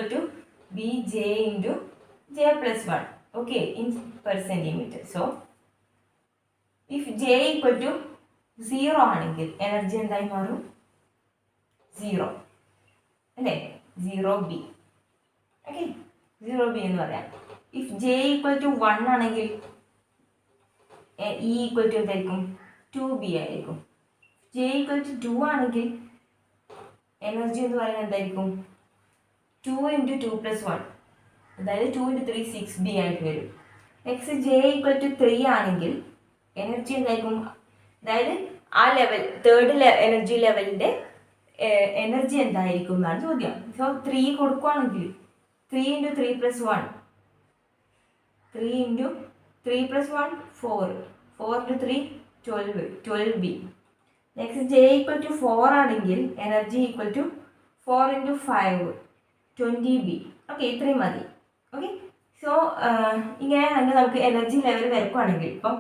BJ×J+1. okay, in per centimeter. So if J = 0 ആണെങ്കിൽ എനർജി എന്തായി മാറും? 0 അല്ലേ? 0B. ഓക്കെ, 0B എന്ന് പറയാം. ഇഫ് J = 1 ആണെങ്കിൽ E = എന്തായിരിക്കും? 2B ആയിരിക്കും. J = 2 ആണെങ്കിൽ എനർജി എന്ന് പറയുന്നത് എന്തായിരിക്കും? 2 × 2 + 1, അതായത് 2 × 3 6B ആയിട്ട് വരും. നെക്സ്റ്റ് J = 3 ആണെങ്കിൽ എനർജി എന്തായിരിക്കും? അതായത് ആ ലെവൽ തേർഡ് എനർജി ലെവലിൻ്റെ എനർജി എന്തായിരിക്കും എന്നാണ് ചോദ്യം. സോ 3 കൊടുക്കുകയാണെങ്കിൽ 3 × 3 + 1, 3 × 3 + 1 4, 4 × 3 12, 12B. നെക്സ്റ്റ് J = 4 ആണെങ്കിൽ എനർജി = 4 × 5 20B. ഓക്കെ, ഇത്രയും മതി. ഓക്കെ, സോ ഇങ്ങനെയാണെങ്കിൽ നമുക്ക് എനർജി ലെവൽ വരക്കുവാണെങ്കിൽ ഇപ്പം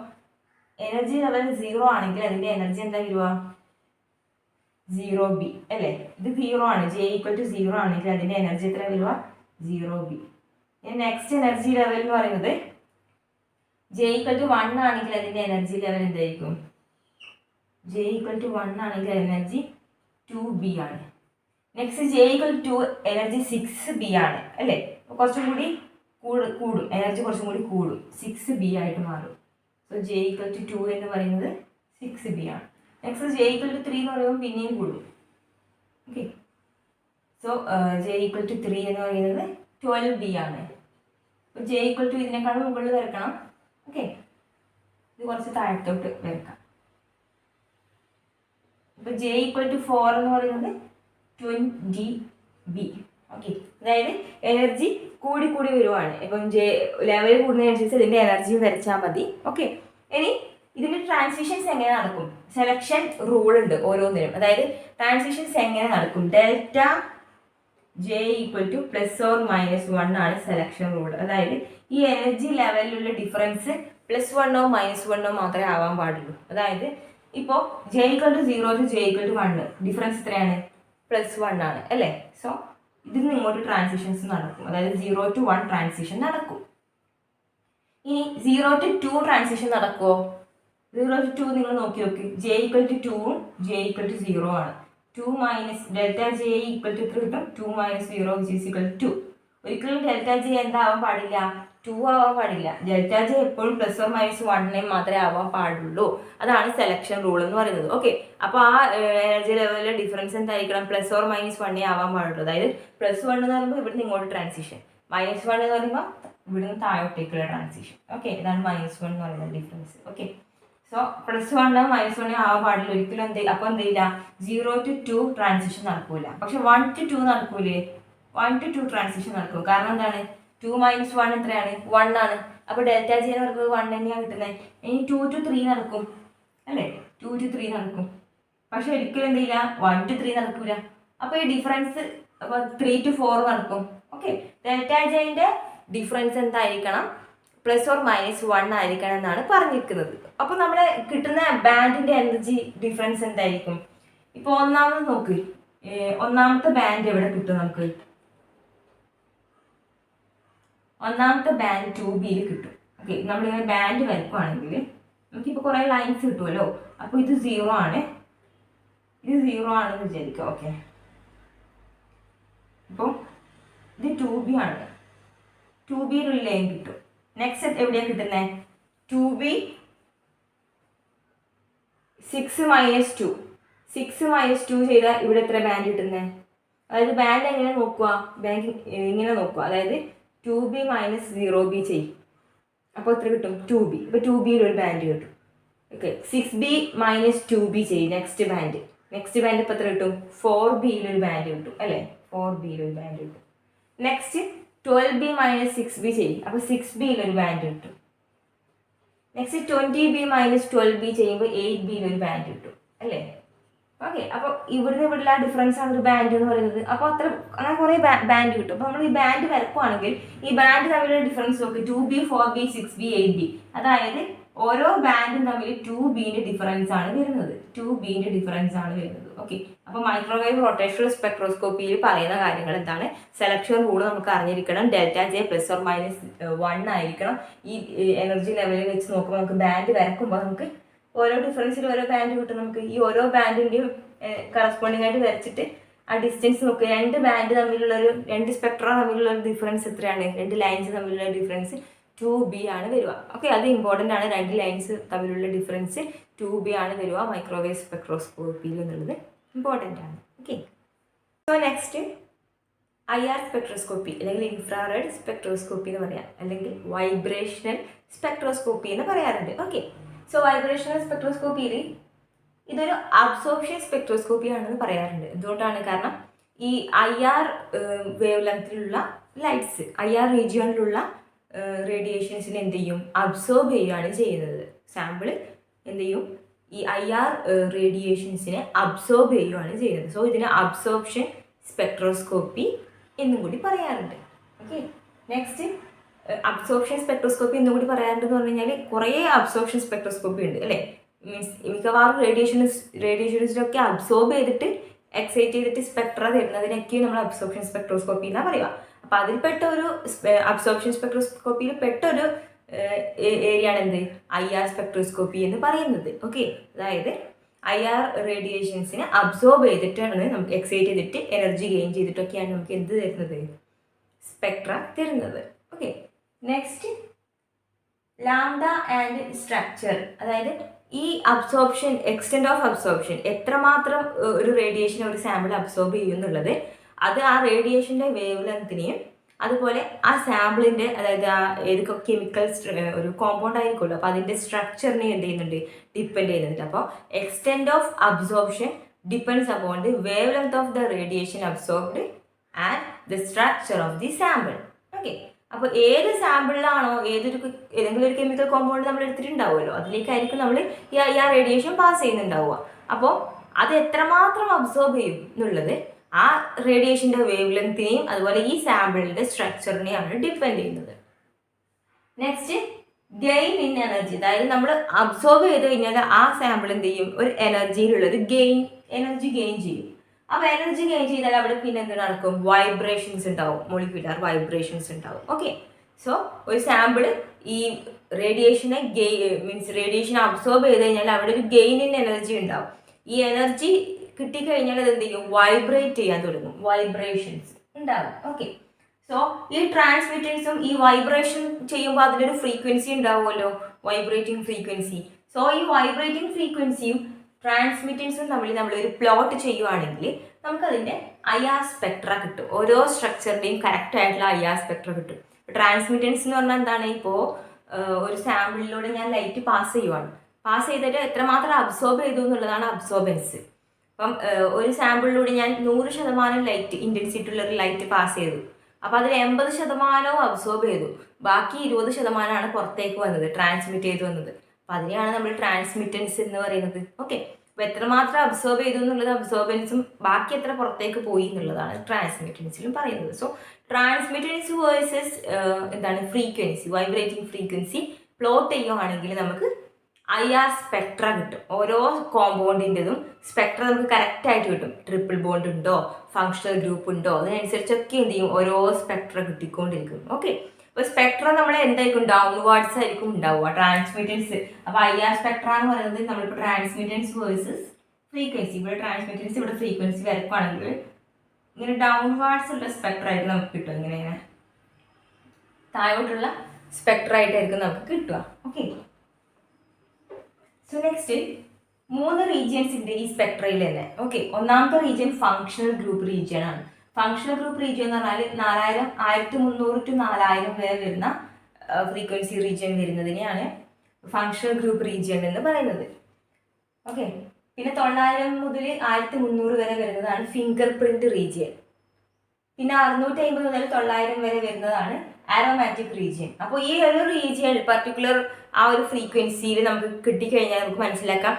എനർജി ലെവൽ 0 ആണെങ്കിൽ അതിൻ്റെ എനർജി എന്താ വരിക? 0B അല്ലേ? ഇത് 0 ആണ്. J = 0 ആണെങ്കിൽ അതിൻ്റെ എനർജി എത്ര വരിക? 0B. നെക്സ്റ്റ് എനർജി ലെവൽ എന്ന് പറയുന്നത് J = 1 ആണെങ്കിൽ അതിൻ്റെ എനർജി ലെവൽ എന്തായിരിക്കും? J = 1 ആണെങ്കിൽ എനർജി 2B ആണ്. നെക്സ്റ്റ് J = 2 എനർജി 6B ആണ് അല്ലേ? കുറച്ചും കൂടി കൂടും, എനർജി കുറച്ചും കൂടി കൂടും, 6B ആയിട്ട് മാറും. സോ J = 2 എന്ന് പറയുന്നത് 6B ആണ്. നെക്സ്റ്റ് J = 3 എന്ന് പറയുമ്പോൾ പിന്നെയും കൂടും. ഓക്കെ, സോ J = 3 എന്ന് പറയുന്നത് 12B ആണ്. അപ്പോൾ J = ഇതിനേക്കാളും മുകളിൽ വരക്കണം. ഓക്കെ, ഇത് കുറച്ച് താഴത്തോട്ട് വരക്കാം. ഇപ്പോൾ J = 4 എന്ന് പറയുന്നത് 20B. ഓക്കെ, അതായത് എനർജി കൂടി വരുവാണ്. ഇപ്പം ലെവൽ കൂടുന്നതിനനുസരിച്ച് ഇതിൻ്റെ എനർജിയും വരച്ചാൽ മതി. ഓക്കെ, ഇനി ഇതിൻ്റെ ട്രാൻസിഷൻസ് എങ്ങനെ നടക്കും? സെലക്ഷൻ റൂൾ ഉണ്ട് ഓരോന്നിനും. അതായത് ട്രാൻസിഷൻസ് എങ്ങനെ നടക്കും? ഡെൽറ്റ J = +or-1 ആണ് സെലക്ഷൻ റൂൾ. അതായത് ഈ എനർജി ലെവലിലുള്ള ഡിഫറൻസ് +1 or -1 മാത്രമേ ആവാൻ പാടുള്ളൂ. അതായത് ഇപ്പോൾ J = 0 to J = 1 ഡിഫറൻസ് എത്രയാണ്? +1 ആണ് അല്ലേ? സോ ഇതിൽ നിന്ന് ഇങ്ങോട്ട് ട്രാൻസിഷൻസ് നടക്കും. അതായത് 0 to 1 ട്രാൻസിഷൻ നടക്കും. ഇനി 0 to 2 ട്രാൻസിഷൻ നടക്കുമോ? 0 to 2 നിങ്ങൾ നോക്കി നോക്ക്. J = 2 J = 0 ആണ്. 2 - ഡെൽറ്റ J = 3 കിട്ടും. 2 - 0 = 2. ഒരിക്കലും ഡെൽറ്റ ജി എന്താവാൻ പാടില്ല, 2 ആവാൻ പാടില്ല. ഡെൽറ്റ ജി എപ്പോഴും +or-1 മാത്രമേ ആവാൻ പാടുള്ളൂ. അതാണ് സെലക്ഷൻ റൂൾ എന്ന് പറയുന്നത്. ഓക്കെ, അപ്പോൾ ആ എനർജി ലെവലിലെ ഡിഫറൻസ് എന്തായിരിക്കണം, +or-1 ആവാൻ പാടുള്ളൂ. അതായത് +1 എന്ന് പറയുമ്പോൾ ഇവിടുന്ന് ഇങ്ങോട്ട് ട്രാൻസിഷൻ, -1 എന്ന് പറയുമ്പോൾ ഇവിടുന്ന് താഴോട്ടേക്കുള്ള ട്രാൻസിഷൻ. ഓക്കെ, ഇതാണ് -1 എന്ന് പറയുന്നത് ഡിഫറൻസ്. ഓക്കെ, സോ +1 -1 ആവാൻ പാടില്ല ഒരിക്കലും. അപ്പോൾ എന്ത് ചെയ്യില്ല, 0 to 2 ട്രാൻസിഷൻ നടക്കൂല. പക്ഷെ 1 to 2 നടക്കൂലേ, 1 to 2 ട്രാൻസിഷൻ നടക്കും. കാരണം എന്താണ്, 2 - 1 എത്രയാണ്, 1 ആണ്. അപ്പോൾ ഡെൽറ്റ ജി എന്ന് പറയുന്നത് 1 തന്നെയാണ് കിട്ടുന്നത്. ഇനി 2 to 3 നടക്കും അല്ലേ, 2 to 3 നടക്കും. പക്ഷെ ഒരിക്കലും എന്ത് ചെയ്യില്ല, 1 to 3 നടക്കൂല. അപ്പോൾ ഈ ഡിഫറൻസ് അപ്പോൾ 3 to 4 നടക്കും. ഓക്കെ, ഡെൽറ്റ ജിന്റെ ഡിഫറൻസ് എന്തായിരിക്കണം, +or-1 ആയിരിക്കണം എന്നാണ് പറഞ്ഞിരിക്കുന്നത്. അപ്പോൾ നമ്മുടെ കിട്ടുന്ന ബാൻഡിന്റെ എനർജി ഡിഫറൻസ് എന്തായിരിക്കും? ഇപ്പോൾ ഒന്നാമത് നോക്ക്, ഒന്നാമത്തെ ബാൻഡ് എവിടെ കിട്ടും നമുക്ക്, ഒന്നാമത്തെ ബാൻഡ് 2B കിട്ടും. ഓക്കെ, നമ്മളിങ്ങനെ ബാൻഡ് വരയ്ക്കുവാണെങ്കിൽ നമുക്കിപ്പോൾ കുറേ ലൈൻസ് കിട്ടുമല്ലോ. അപ്പോൾ ഇത് 0 ആണ്, ഇത് 0 ആണെന്ന് വിചാരിക്കുക. ഓക്കെ, അപ്പോൾ ഇത് 2B ആണ്, 2B ഒരു ലൈൻ കിട്ടും. നെക്സ്റ്റ് എവിടെയാണ് കിട്ടുന്നത്, 2B 6 - 2, 6 - 2 ചെയ്താൽ ഇവിടെ എത്ര ബാൻഡ് കിട്ടുന്നത്? അതായത് ബാൻഡ് എങ്ങനെ നോക്കുക, ബാൻഡ് ഇങ്ങനെ നോക്കുക. അതായത് 2B - 0B ചെയ്യും, അപ്പോൾ എത്ര കിട്ടും, 2B. ഇപ്പോൾ 2B ഒരു ബാൻഡ് കിട്ടും. ഓക്കെ, 6B - 2B ചെയ്യും നെക്സ്റ്റ് ബാൻഡ് ഇപ്പോൾ എത്ര കിട്ടും, 4B ഒരു ബാൻഡ് കിട്ടും അല്ലേ, 4B ഒരു ബാൻഡ് കിട്ടും. നെക്സ്റ്റ് 12B - 6B ചെയ്യും, അപ്പോൾ 6B ഒരു ബാൻഡ് കിട്ടും. നെക്സ്റ്റ് 20B - 12B ചെയ്യുമ്പോൾ 8B ഒരു ബാൻഡ് കിട്ടും അല്ലേ. ഓക്കെ, അപ്പോൾ ഇവിടുള്ള ഡിഫറൻസ് ആണ് ഒരു ബാൻഡ് എന്ന് പറയുന്നത്. അപ്പോൾ അങ്ങനെ കുറേ ബാൻഡ് കിട്ടും. അപ്പോൾ നമ്മൾ ഈ ബാൻഡ് വരക്കുവാണെങ്കിൽ ഈ ബാൻഡ് തമ്മിലുള്ള ഡിഫറൻസ് നോക്കി, 2B 4B 6B 8B. അതായത് ഓരോ ബാൻഡും തമ്മിൽ 2Bന്റെ ഡിഫറൻസ് ആണ് വരുന്നത്, 2Bന്റെ ഡിഫറൻസ് ആണ് വരുന്നത്. ഓക്കെ, അപ്പോൾ മൈക്രോവേവ് റൊട്ടേഷണൽ സ്പെക്ട്രോസ്കോപ്പിയിൽ പറയുന്ന കാര്യങ്ങൾ എന്താണ്, സെലക്ഷൻ റൂൾ നമുക്ക് അറിഞ്ഞിരിക്കണം. ഡെൽറ്റ ജെ +or-1 ആയിരിക്കണം. ഈ എനർജി ലെവലിൽ വെച്ച് നോക്കുമ്പോൾ നമുക്ക് ബാൻഡ് വരക്കുമ്പോൾ നമുക്ക് ഓരോ ഡിഫറൻസിൽ ഓരോ ബാൻഡ് കിട്ടും. നമുക്ക് ഈ ഓരോ ബാൻഡിൻ്റെയും കറസ്പോണ്ടിങ് ആയിട്ട് വരച്ചിട്ട് ആ ഡിസ്റ്റൻസ് നോക്കുക. രണ്ട് സ്പെക്ട്ര തമ്മിലുള്ള ഒരു ഡിഫറൻസ് എത്രയാണ്, 2 ലൈൻസ് തമ്മിലുള്ള ഡിഫറൻസ് 2B ആണ് വരിക. ഓക്കെ, അത് ഇമ്പോർട്ടൻ്റ് ആണ്. 2 ലൈൻസ് തമ്മിലുള്ള ഡിഫറൻസ് 2B ആണ് വരിക മൈക്രോവേവ് സ്പെക്ട്രോസ്കോപ്പിയിൽ എന്നുള്ളത് ഇമ്പോർട്ടൻ്റ് ആണ്. Okay, so next IR spectroscopy അല്ലെങ്കിൽ ഇൻഫ്രാറെഡ് സ്പെക്ട്രോസ്കോപ്പി എന്ന് പറയാം, അല്ലെങ്കിൽ വൈബ്രേഷണൽ സ്പെക്ട്രോസ്കോപ്പി എന്ന് പറയാറുണ്ട്. ഓക്കെ, സോ വൈബ്രേഷണൽ സ്പെക്ട്രോസ്കോപ്പിയിൽ ഇതൊരു അബ്സോർപ്ഷൻ സ്പെക്ട്രോസ്കോപ്പി ആണെന്ന് പറയാറുണ്ട്. എന്തുകൊണ്ടാണ്, കാരണം ഈ IR വേവ് ലെങ്ത്തിലുള്ള ലൈറ്റ്സ്, IR റീജിയണിലുള്ള റേഡിയേഷൻസിനെ എന്ത് ചെയ്യും, അബ്സോർബ് ചെയ്യുകയാണ് ചെയ്യുന്നത്. സാമ്പിൾ എന്ത് ചെയ്യും, ഈ IR റേഡിയേഷൻസിനെ അബ്സോർബ് ചെയ്യുകയാണ് ചെയ്യുന്നത്. സോ ഇതിനെ അബ്സോർപ്ഷൻ സ്പെക്ട്രോസ്കോപ്പി എന്നും കൂടി പറയാറുണ്ട്. ഓക്കെ, നെക്സ്റ്റ് അബ്സോർപ്ഷൻ സ്പെക്ട്രോസ്കോപ്പി എന്നും കൂടി പറയാറുണ്ടെന്ന് പറഞ്ഞു കഴിഞ്ഞാൽ കുറേ അബ്സോർപ്ഷൻ സ്പെക്ട്രോസ്കോപ്പി ഉണ്ട് അല്ലേ. മീൻസ് മിക്കവാറും റേഡിയേഷൻസിലൊക്കെ അബ്സോർബ് ചെയ്തിട്ട് എക്സൈറ്റ് ചെയ്തിട്ട് സ്പെക്ട്ര തരുന്നതിനൊക്കെയും നമ്മൾ അബ്സോർപ്ഷൻ സ്പെക്ട്രോസ്കോപ്പി എന്നാണ് പറയുക. അപ്പോൾ അതിൽപ്പെട്ട ഒരു അബ്സോർപ്ഷൻ സ്പെക്ട്രോസ്കോപ്പിയിൽ പെട്ട ഒരു ഏരിയ ആണ് എന്ത്, IR സ്പെക്ട്രോസ്കോപ്പി എന്ന് പറയുന്നത്. ഓക്കെ, അതായത് IR റേഡിയേഷൻസിനെ അബ്സോർബ് ചെയ്തിട്ടാണ് നമുക്ക് എക്സൈറ്റ് ചെയ്തിട്ട് എനർജി ഗെയിൻ ചെയ്തിട്ടൊക്കെയാണ് നമുക്ക് എന്ത് തരുന്നത്, സ്പെക്ട്ര തരുന്നത്. Okay, next lambda and structure. അതായത് ഈ അബ്സോർപ്ഷൻ, എക്സ്റ്റെൻഡ് ഓഫ് അബ്സോർപ്ഷൻ, എത്രമാത്രം ഒരു റേഡിയേഷൻ ഒരു സാമ്പിൾ അബ്സോർബ് ചെയ്യുന്നുള്ളത് അത് ആ റേഡിയേഷൻ്റെ വേവ് ലെങ്ത്തിനെയും അതുപോലെ ആ സാമ്പിളിൻ്റെ, അതായത് ആ ഏതൊക്കെ കെമിക്കൽ ഒരു കോമ്പൗണ്ട് ആയിരിക്കുമല്ലോ, അപ്പോൾ അതിൻ്റെ സ്ട്രക്ചറിനെ എന്ത് ചെയ്യുന്നുണ്ട്, ഡിപ്പെൻഡ് ചെയ്യുന്നുണ്ട്. അപ്പോൾ extend of absorption depends upon the wave length of the radiation absorbed and the structure of the sample. Okay, അപ്പോൾ ഏത് സാമ്പിളിലാണോ ഏതെങ്കിലും ഒരു കെമിക്കൽ കോമ്പൗണ്ട് നമ്മൾ എടുത്തിട്ടുണ്ടാവുമല്ലോ, അതിലേക്കായിരിക്കും നമ്മൾ ഈ റേഡിയേഷൻ പാസ് ചെയ്യുന്നുണ്ടാവുക. അപ്പോൾ അത് എത്രമാത്രം അബ്സോർബ് ചെയ്യും എന്നുള്ളത് ആ റേഡിയേഷൻ്റെ വേവ് ലെങ്ത്തിനെയും അതുപോലെ ഈ സാമ്പിളിൻ്റെ സ്ട്രക്ചറിനെയാണ് ഡിപ്പെൻഡ് ചെയ്യുന്നത്. Next gain in energy. അതായത് നമ്മൾ അബ്സോർബ് ചെയ്ത് കഴിഞ്ഞാൽ ആ സാമ്പിൾ എന്ത് ചെയ്യും, ഒരു എനർജിയിലുള്ളത് എനർജി ഗെയിൻ ചെയ്യും. അപ്പോൾ എനർജി ഗെയിൻ ചെയ്താൽ അവിടെ പിന്നെ എന്ത് നടക്കും, വൈബ്രേഷൻസ് ഉണ്ടാവും, മോളിക്യുലർ വൈബ്രേഷൻസ് ഉണ്ടാവും. ഓക്കെ, സോ ഒരു സാമ്പിൾ ഈ റേഡിയേഷനെ റേഡിയേഷൻ അബ്സോർബ് ചെയ്ത് കഴിഞ്ഞാൽ അവിടെ ഒരു ഗെയിൻ ഇൻ എനർജി ഉണ്ടാവും. ഈ എനർജി കിട്ടിക്കഴിഞ്ഞാൽ അത് എന്ത് ചെയ്യും, വൈബ്രേറ്റ് ചെയ്യാൻ തുടങ്ങും, വൈബ്രേഷൻസ് ഉണ്ടാവും. ഓക്കെ, സോ ഈ ട്രാൻസ്മിറ്റൻസും ഈ വൈബ്രേഷൻ ചെയ്യുമ്പോൾ അതിലൊരു ഫ്രീക്വൻസി ഉണ്ടാവുമല്ലോ, വൈബ്രേറ്റിംഗ് ഫ്രീക്വൻസി. സോ ഈ വൈബ്രേറ്റിംഗ് ഫ്രീക്വൻസിയും ട്രാൻസ്മിറ്റൻസും തമ്മിൽ നമ്മളൊരു പ്ലോട്ട് ചെയ്യുവാണെങ്കിൽ നമുക്കതിൻ്റെ IR സ്പെക്ട്ര കിട്ടും. ഓരോ സ്ട്രക്ചറിൻ്റെയും കറക്റ്റ് ആയിട്ടുള്ള IR സ്പെക്ട്ര കിട്ടും. ട്രാൻസ്മിറ്റൻസ് എന്ന് പറഞ്ഞാൽ എന്താണ്? ഇപ്പോൾ ഒരു സാമ്പിളിലൂടെ ഞാൻ ലൈറ്റ് പാസ് ചെയ്യുവാണ്. പാസ് ചെയ്തിട്ട് എത്രമാത്രം അബ്സോർബ് ചെയ്തു എന്നുള്ളതാണ് അബ്സോർബൻസ്. അപ്പം ഒരു സാമ്പിളിലൂടെ ഞാൻ 100% ലൈറ്റ് ഇൻറ്റൻസിറ്റി ഉള്ള ഒരു ലൈറ്റ് പാസ് ചെയ്തു. അപ്പോൾ അതിൽ 80% അബ്സോർബ് ചെയ്തു, ബാക്കി 20% പുറത്തേക്ക് വന്നത്, ട്രാൻസ്മിറ്റ് ചെയ്ത് വന്നത്. അപ്പം അതിനെയാണ് നമ്മൾ ട്രാൻസ്മിറ്റൻസ് എന്ന് പറയുന്നത്. ഓക്കെ, അപ്പോൾ എത്രമാത്രം അബ്സോർബ് ചെയ്തു എന്നുള്ളത് അബ്സോർബൻസും ബാക്കി എത്ര പുറത്തേക്ക് പോയി എന്നുള്ളതാണ് ട്രാൻസ്മിറ്റൻസിലും പറയുന്നത്. സോ ട്രാൻസ്മിറ്റൻസ് വേഴ്സസ് എന്താണ് ഫ്രീക്വൻസി, വൈബ്രേറ്റിംഗ് ഫ്രീക്വൻസി പ്ലോട്ട് ചെയ്യുകയാണെങ്കിൽ നമുക്ക് IR സ്പെക്ട്ര കിട്ടും. ഓരോ കോമ്പൗണ്ടിൻ്റെതും സ്പെക്ട്ര നമുക്ക് കറക്റ്റായിട്ട് കിട്ടും. ട്രിപ്പിൾ ബോണ്ട് ഉണ്ടോ, ഫങ്ഷണൽ ഗ്രൂപ്പ് ഉണ്ടോ, അതിനനുസരിച്ചൊക്കെ എന്ത് ചെയ്യും, ഓരോ സ്പെക്ട്ര കിട്ടിക്കൊണ്ടിരിക്കും. ഓക്കെ, അപ്പോൾ സ്പെക്ട്ര നമ്മൾ എന്തായിരിക്കും, ഡൗൺവേർഡ്സ് ആയിരിക്കും ഉണ്ടാവുക ട്രാൻസ്മിറ്റൻസ്. അപ്പോൾ IR സ്പെക്ട്ര എന്ന് പറയുന്നത് നമ്മളിപ്പോൾ ട്രാൻസ്മിറ്റൻസ് വേഴ്സസ് ഫ്രീക്വൻസി, ഇവിടെ ട്രാൻസ്മിറ്റൻസ് ഇവിടെ ഫ്രീക്വൻസി വരക്കുകയാണെങ്കിൽ ഇങ്ങനെ ഡൗൺവേർഡ്സ് ഉള്ള സ്പെക്ട്ര ആയിട്ട് നമുക്ക് കിട്ടും. ഇങ്ങനെ താഴോട്ടുള്ള സ്പെക്ട്ര ആയിട്ടായിരിക്കും നമുക്ക് കിട്ടുക. ഓക്കെ, സോ നെക്സ്റ്റ് 3 റീജിയൻസ് ഉണ്ട് ഈ സ്പെക്ട്രയിൽ തന്നെ. ഓക്കെ, ഒന്നാമത്തെ റീജിയൻ ഫങ്ഷണൽ ഗ്രൂപ്പ് റീജിയൻ ആണ്. ഫങ്ഷണൽ ഗ്രൂപ്പ് റീജിയൻ എന്ന് പറഞ്ഞാൽ 1300 to 4000 വരെ വരുന്ന ഫ്രീക്വൻസി റീജിയൻ വരുന്നതിനെയാണ് ഫങ്ഷണൽ ഗ്രൂപ്പ് റീജിയൻ എന്ന് പറയുന്നത്. ഓക്കെ, പിന്നെ 900 മുതൽ 1300 വരെ വരുന്നതാണ് ഫിംഗർ പ്രിന്റ് റീജിയൻ. പിന്നെ 650 മുതൽ 900 വരെ വരുന്നതാണ് ആരോമാറ്റിക് റീജിയൻ. അപ്പോൾ ഈ ഒരു റീജിയൻ പർട്ടിക്കുലർ ആ ഒരു ഫ്രീക്വൻസിയിൽ നമുക്ക് കിട്ടിക്കഴിഞ്ഞാൽ നമുക്ക് മനസ്സിലാക്കാം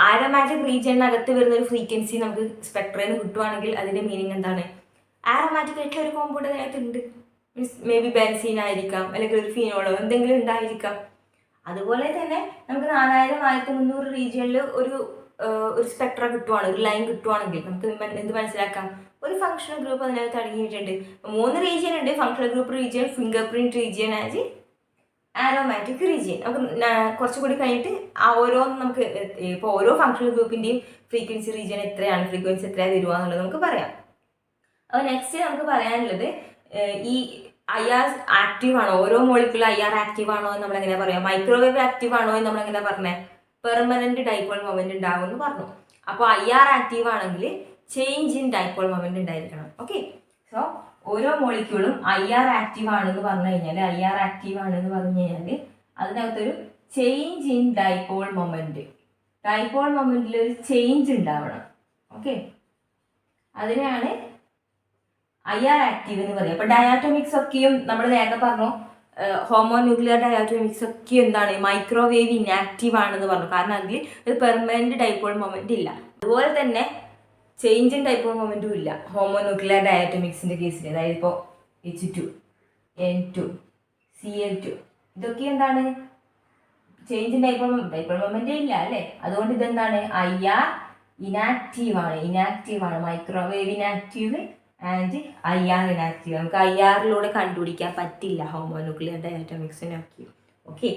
ആരോമാറ്റിക് റീജിയനകത്ത് വരുന്ന ഒരു ഫ്രീക്വൻസി നമുക്ക് സ്പെക്ട്രയിൽ നിന്ന് കിട്ടുവാണെങ്കിൽ അതിൻ്റെ മീനിങ് എന്താണ്, ആരോമാറ്റിക് ആയിട്ടുള്ള ഒരു കോമ്പൗണ്ട് അതിനകത്ത് ഉണ്ട്. മീൻസ് മേ ബി ബെൻസീൻ ആയിരിക്കാം, അല്ലെങ്കിൽ ഒരു ഫിനോളോ എന്തെങ്കിലും ഉണ്ടായിരിക്കാം. അതുപോലെ തന്നെ നമുക്ക് 4000 1300 റീജിയനിൽ ഒരു സ്പെക്ട്ര കിട്ടുവാണ്, ഒരു ലൈൻ കിട്ടുവാണെങ്കിൽ നമുക്ക് എന്ത് മനസ്സിലാക്കാം, ഒരു ഫങ്ഷണൽ ഗ്രൂപ്പ് അതിനകത്ത് അടങ്ങിയിട്ടുണ്ട്. 3 റീജിയൻ ഉണ്ട്, functional group region, finger print region and aromatic region. നമുക്ക് കുറച്ചുകൂടി കഴിഞ്ഞിട്ട് ആ ഓരോന്നും നമുക്ക് ഇപ്പോൾ ഓരോ ഫങ്ഷണൽ ഗ്രൂപ്പിൻ്റെയും ഫ്രീക്വൻസി റീജിയൻ എത്രയാണ്, ഫ്രീക്വൻസി എത്രയാണ് വരിക എന്നുള്ളത് നമുക്ക് പറയാം. അപ്പോൾ നെക്സ്റ്റ് നമുക്ക് പറയാനുള്ളത് ഈ IR ആക്റ്റീവ് ആണോ, ഓരോ മോളിക്കുള്ള IR ആക്റ്റീവ് ആണോ എന്ന് നമ്മളെങ്ങനെ പറയാം, മൈക്രോവേവ് ആക്റ്റീവ് ആണോ എന്ന് നമ്മളെങ്ങനെ പറഞ്ഞേ, പെർമനന്റ് ഡൈപോൾ മൊമെന്റ് ഉണ്ടാവും എന്ന് പറഞ്ഞു. അപ്പോൾ IR ആക്റ്റീവ് ആണെങ്കിൽ ചേഞ്ച് ഇൻ ഡൈപോൾ മൊമെന്റ് ഉണ്ടായിരിക്കണം. ഓക്കെ, സോ ഓരോ മോളിക്യൂളും IR ആക്റ്റീവ് ആണെന്ന് പറഞ്ഞു കഴിഞ്ഞാൽ, IR ആക്റ്റീവ് ആണെന്ന് പറഞ്ഞു കഴിഞ്ഞാൽ അതിനകത്തൊരു change in dipole moment, dipole മൊമെന്റിൽ ഒരു ചേഞ്ച് ഉണ്ടാവണം. ഓക്കെ, അതിനെയാണ് IR ആക്റ്റീവ് എന്ന് പറയുക. അപ്പോൾ ഡയാറ്റോമിക്സ് ഒക്കെയും നമ്മൾ നേരത്തെ പറഞ്ഞു, ഹോമോന്യൂക്ലിയർ ഡയാറ്റോമിക്സ് ഒക്കെ എന്താണ്, മൈക്രോവേവ് ഇൻആക്റ്റീവ് ആണെന്ന് പറഞ്ഞു. കാരണം അതിൽ ഒരു പെർമനന്റ് ഡൈപോൾ മൊമെന്റ് ഇല്ല. അതുപോലെ തന്നെ ചേഞ്ച് ഇൻ ഡൈപോൾ മൊമെന്റും ഇല്ല ഹോമോന്യൂക്ലിയർ ഡയാറ്റോമിക്സിന്റെ കേസിൽ. അതായത് ഇപ്പോൾ H2, N2, Cl2 ഇതൊക്കെ എന്താണ്, ചേഞ്ച് ഇൻ ഡൈപോൾ മൊമെന്റ് ഇല്ല അല്ലേ. അതുകൊണ്ട് ഇതെന്താണ്, IR ഇനാക്റ്റീവ് ആണ്, microwave inactive and IR inactive. നമുക്ക് IRലൂടെ കണ്ടുപിടിക്കാൻ പറ്റില്ല ഹോമോന്യൂക്ലിയർ ഡയാറ്റോമിക്സിനൊക്കെ. ഓക്കെ,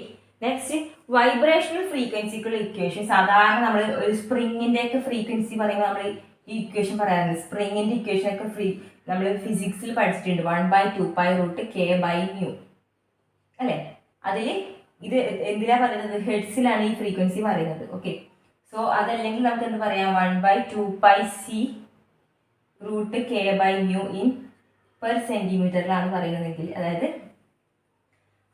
നെക്സ്റ്റ് വൈബ്രേഷണൽ ഫ്രീക്വൻസിക്കുള്ള ഇക്വേഷൻ. സാധാരണ നമ്മൾ ഒരു സ്പ്രിങ്ങിൻ്റെ ഒക്കെ ഫ്രീക്വൻസി പറയുമ്പോൾ നമ്മൾ ഈ ഇക്വേഷൻ പറയാറുണ്ട്. സ്പ്രിങ്ങിൻ്റെ ഇക്വേഷൻ ഒക്കെ നമ്മൾ ഫിസിക്സിൽ പഠിച്ചിട്ടുണ്ട്, 1/2π√K/μ അല്ലേ. അതിൽ ഇത് എന്തിനാ പറയുന്നത്, ഹെഡ്സിലാണ് ഈ ഫ്രീക്വൻസി പറയുന്നത്. ഓക്കെ, സോ അതല്ലെങ്കിൽ നമുക്ക് എന്ത് പറയാം, 1/2πc√K/μ ഇൻ പെർ സെന്റിമീറ്ററിലാണ് പറയുന്നതെങ്കിൽ, അതായത്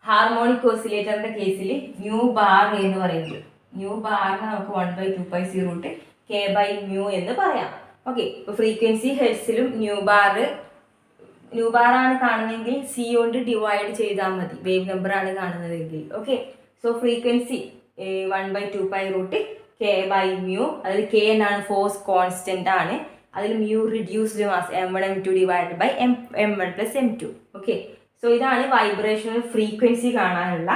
ഹാർമോണിക് ഓസിലേറ്ററിന്റെ കേസിൽ ന്യൂ ബാർ എന്ന് പറയുന്നത്, ന്യൂ ബാറിന് നമുക്ക് 1/2πc√K/μ എന്ന് പറയാം. ഓക്കെ, ഇപ്പോൾ ഫ്രീക്വൻസി ഹെഡ്സിലും ന്യൂ ബാറാണ് കാണുന്നതെങ്കിൽ C കൊണ്ട് ഡിവൈഡ് ചെയ്താൽ മതി, വേവ് നമ്പർ ആണ് കാണുന്നതെങ്കിൽ. ഓക്കെ, സോ ഫ്രീക്വൻസി 1/2π√K/μ, അതിൽ K എന്നാണ് ഫോഴ്സ് കോൺസ്റ്റന്റ് ആണ്, അതിൽ mu reduced mass m1 m2 divide by m1 + m2. Okay, so ഇതാണ് വൈബ്രേഷണൽ ഫ്രീക്വൻസി കാണാനുള്ള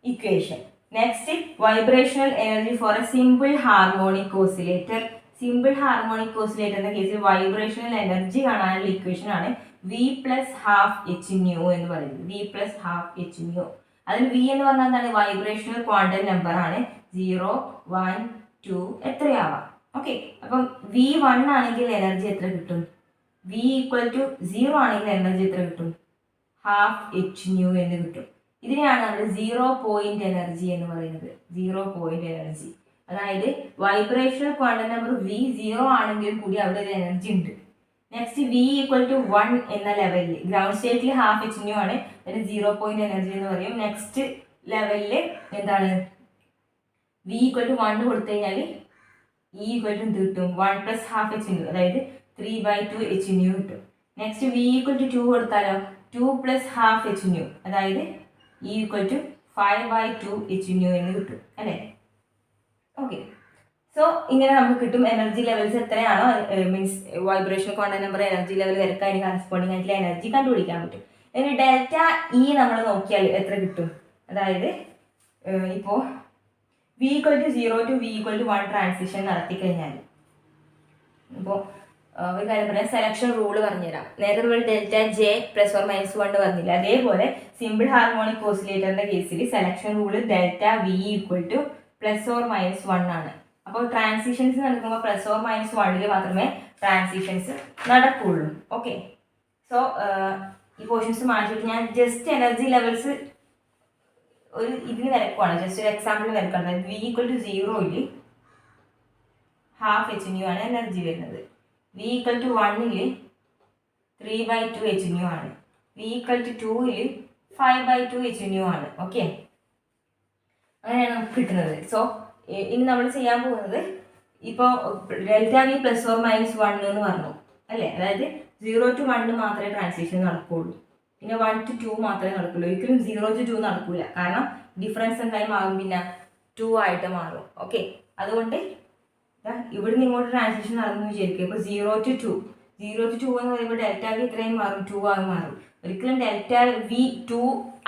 equation. Next vibrational energy for a simple harmonic oscillator. Simple harmonic ഓസിലേറ്ററിന്റെ കേസിൽ vibrational energy കാണാനുള്ള equation ആണ് V + ½hν എന്ന് പറയുന്നത്. V + ½hν. അതിൽ V എന്ന് പറഞ്ഞാൽ എന്താണ്, വൈബ്രേഷണൽ ക്വാണ്ടം നമ്പർ ആണ്. 0, 1, 2 എത്രയാവാം. ഓക്കെ, അപ്പം V1 ആണെങ്കിൽ എനർജി എത്ര കിട്ടും, V = 0 ആണെങ്കിൽ എനർജി എത്ര കിട്ടും, 12 എന്ന് കിട്ടും. ഇതിനെയാണ് നമ്മൾ 0 പോയിന്റ് എനർജി എന്ന് പറയുന്നത്. 0 പോയിന്റ് എനർജി, അതായത് വൈബ്രേഷണൽ ക്വാണ്ടം നമ്പർ V 0 ആണെങ്കിലും കൂടി അവിടെ ഒരു എനർജി ഉണ്ട്. നെക്സ്റ്റ് V = 1 എന്ന ലെവലിൽ ഗ്രൗണ്ട് സ്റ്റേറ്റിൽ 12 ആണ്, അതിന് 0 പോയിന്റ് എനർജി എന്ന് പറയും. നെക്സ്റ്റ് ലെവലിൽ എന്താണ് V = 1 കൊടുത്തു കഴിഞ്ഞാൽ E = എന്ത് കിട്ടും? 1 + 12 അതായത് 3/2 കിട്ടും. നെക്സ്റ്റ് V = 2 കൊടുത്താലോ 2 + 12 അതായത് E = 5/2 എന്ന് കിട്ടും അല്ലേ. ഓക്കെ, സോ ഇങ്ങനെ നമുക്ക് കിട്ടും എനർജി ലെവൽസ് എത്രയാണോ means vibration quantum number energy level വരക്കാൻ അതിന് കറസ്പോണ്ടിങ് ആയിട്ടുള്ള എനർജി കണ്ടുപിടിക്കാൻ പറ്റും. ഇനി ഡെൽറ്റ E നമ്മൾ നോക്കിയാൽ എത്ര കിട്ടും? അതായത് ഇപ്പോൾ V = 0 to V = 1 ട്രാൻസിഷൻ നടത്തി കഴിഞ്ഞാൽ ഇപ്പോൾ ഒരു കാര്യം പറയാം, സെലക്ഷൻ റൂള് പറഞ്ഞുതരാം. നേരത്തെ നമ്മൾ ഡെൽറ്റ J ±1 പറഞ്ഞില്ല, അതേപോലെ സിമ്പിൾ ഹാർമോണിക് ഓസിലേറ്ററിന്റെ കേസിൽ സെലക്ഷൻ റൂള് ഡെൽറ്റ V = ±1 ആണ്. അപ്പോൾ ട്രാൻസിഷൻസ് നടക്കുമ്പോൾ ±1 മാത്രമേ ട്രാൻസിഷൻസ് നടക്കുള്ളൂ. ഓക്കെ, സോ ഈ പോർഷൻസ് മാറ്റിയിട്ട് ഞാൻ ജസ്റ്റ് എനർജി ലെവൽസ് ഒരു ഇതിന് വരക്കുവാണ്, ജസ്റ്റ് ഒരു എക്സാമ്പിൾ വരക്കാണ്. അതായത് V = 0 12 ആണ് എനർജി വരുന്നത്. V = 1 3/2 ആണ്. V = 2 5/2 ആണ്. ഓക്കെ, അങ്ങനെയാണ് നമുക്ക് കിട്ടുന്നത്. സോ ഇനി നമ്മൾ ചെയ്യാൻ പോകുന്നത് ഇപ്പോൾ ഡെൽറ്റ V ±1 എന്ന് പറഞ്ഞു അല്ലേ, അതായത് 0 to 1 മാത്രമേ ട്രാൻസിഷൻ നടക്കുകയുള്ളൂ, പിന്നെ 1 to 2 മാത്രമേ നടക്കുള്ളൂ. ഒരിക്കലും 0 to 2 നടക്കില്ല, കാരണം ഡിഫറൻസ് എന്തായി മാറും, പിന്നെ 2 ആയിട്ട് മാറും. ഓക്കെ, അതുകൊണ്ട് ഇവിടുന്ന് ഇങ്ങോട്ട് ട്രാൻസിഷൻ നടന്നു വിചാരിക്കുക. ഇപ്പോൾ 0 to 2 എന്ന് പറയുമ്പോൾ ഡെൽറ്റ V എത്രയും മാറും, 2 ആയി മാറും. ഒരിക്കലും ഡെൽറ്റ V 2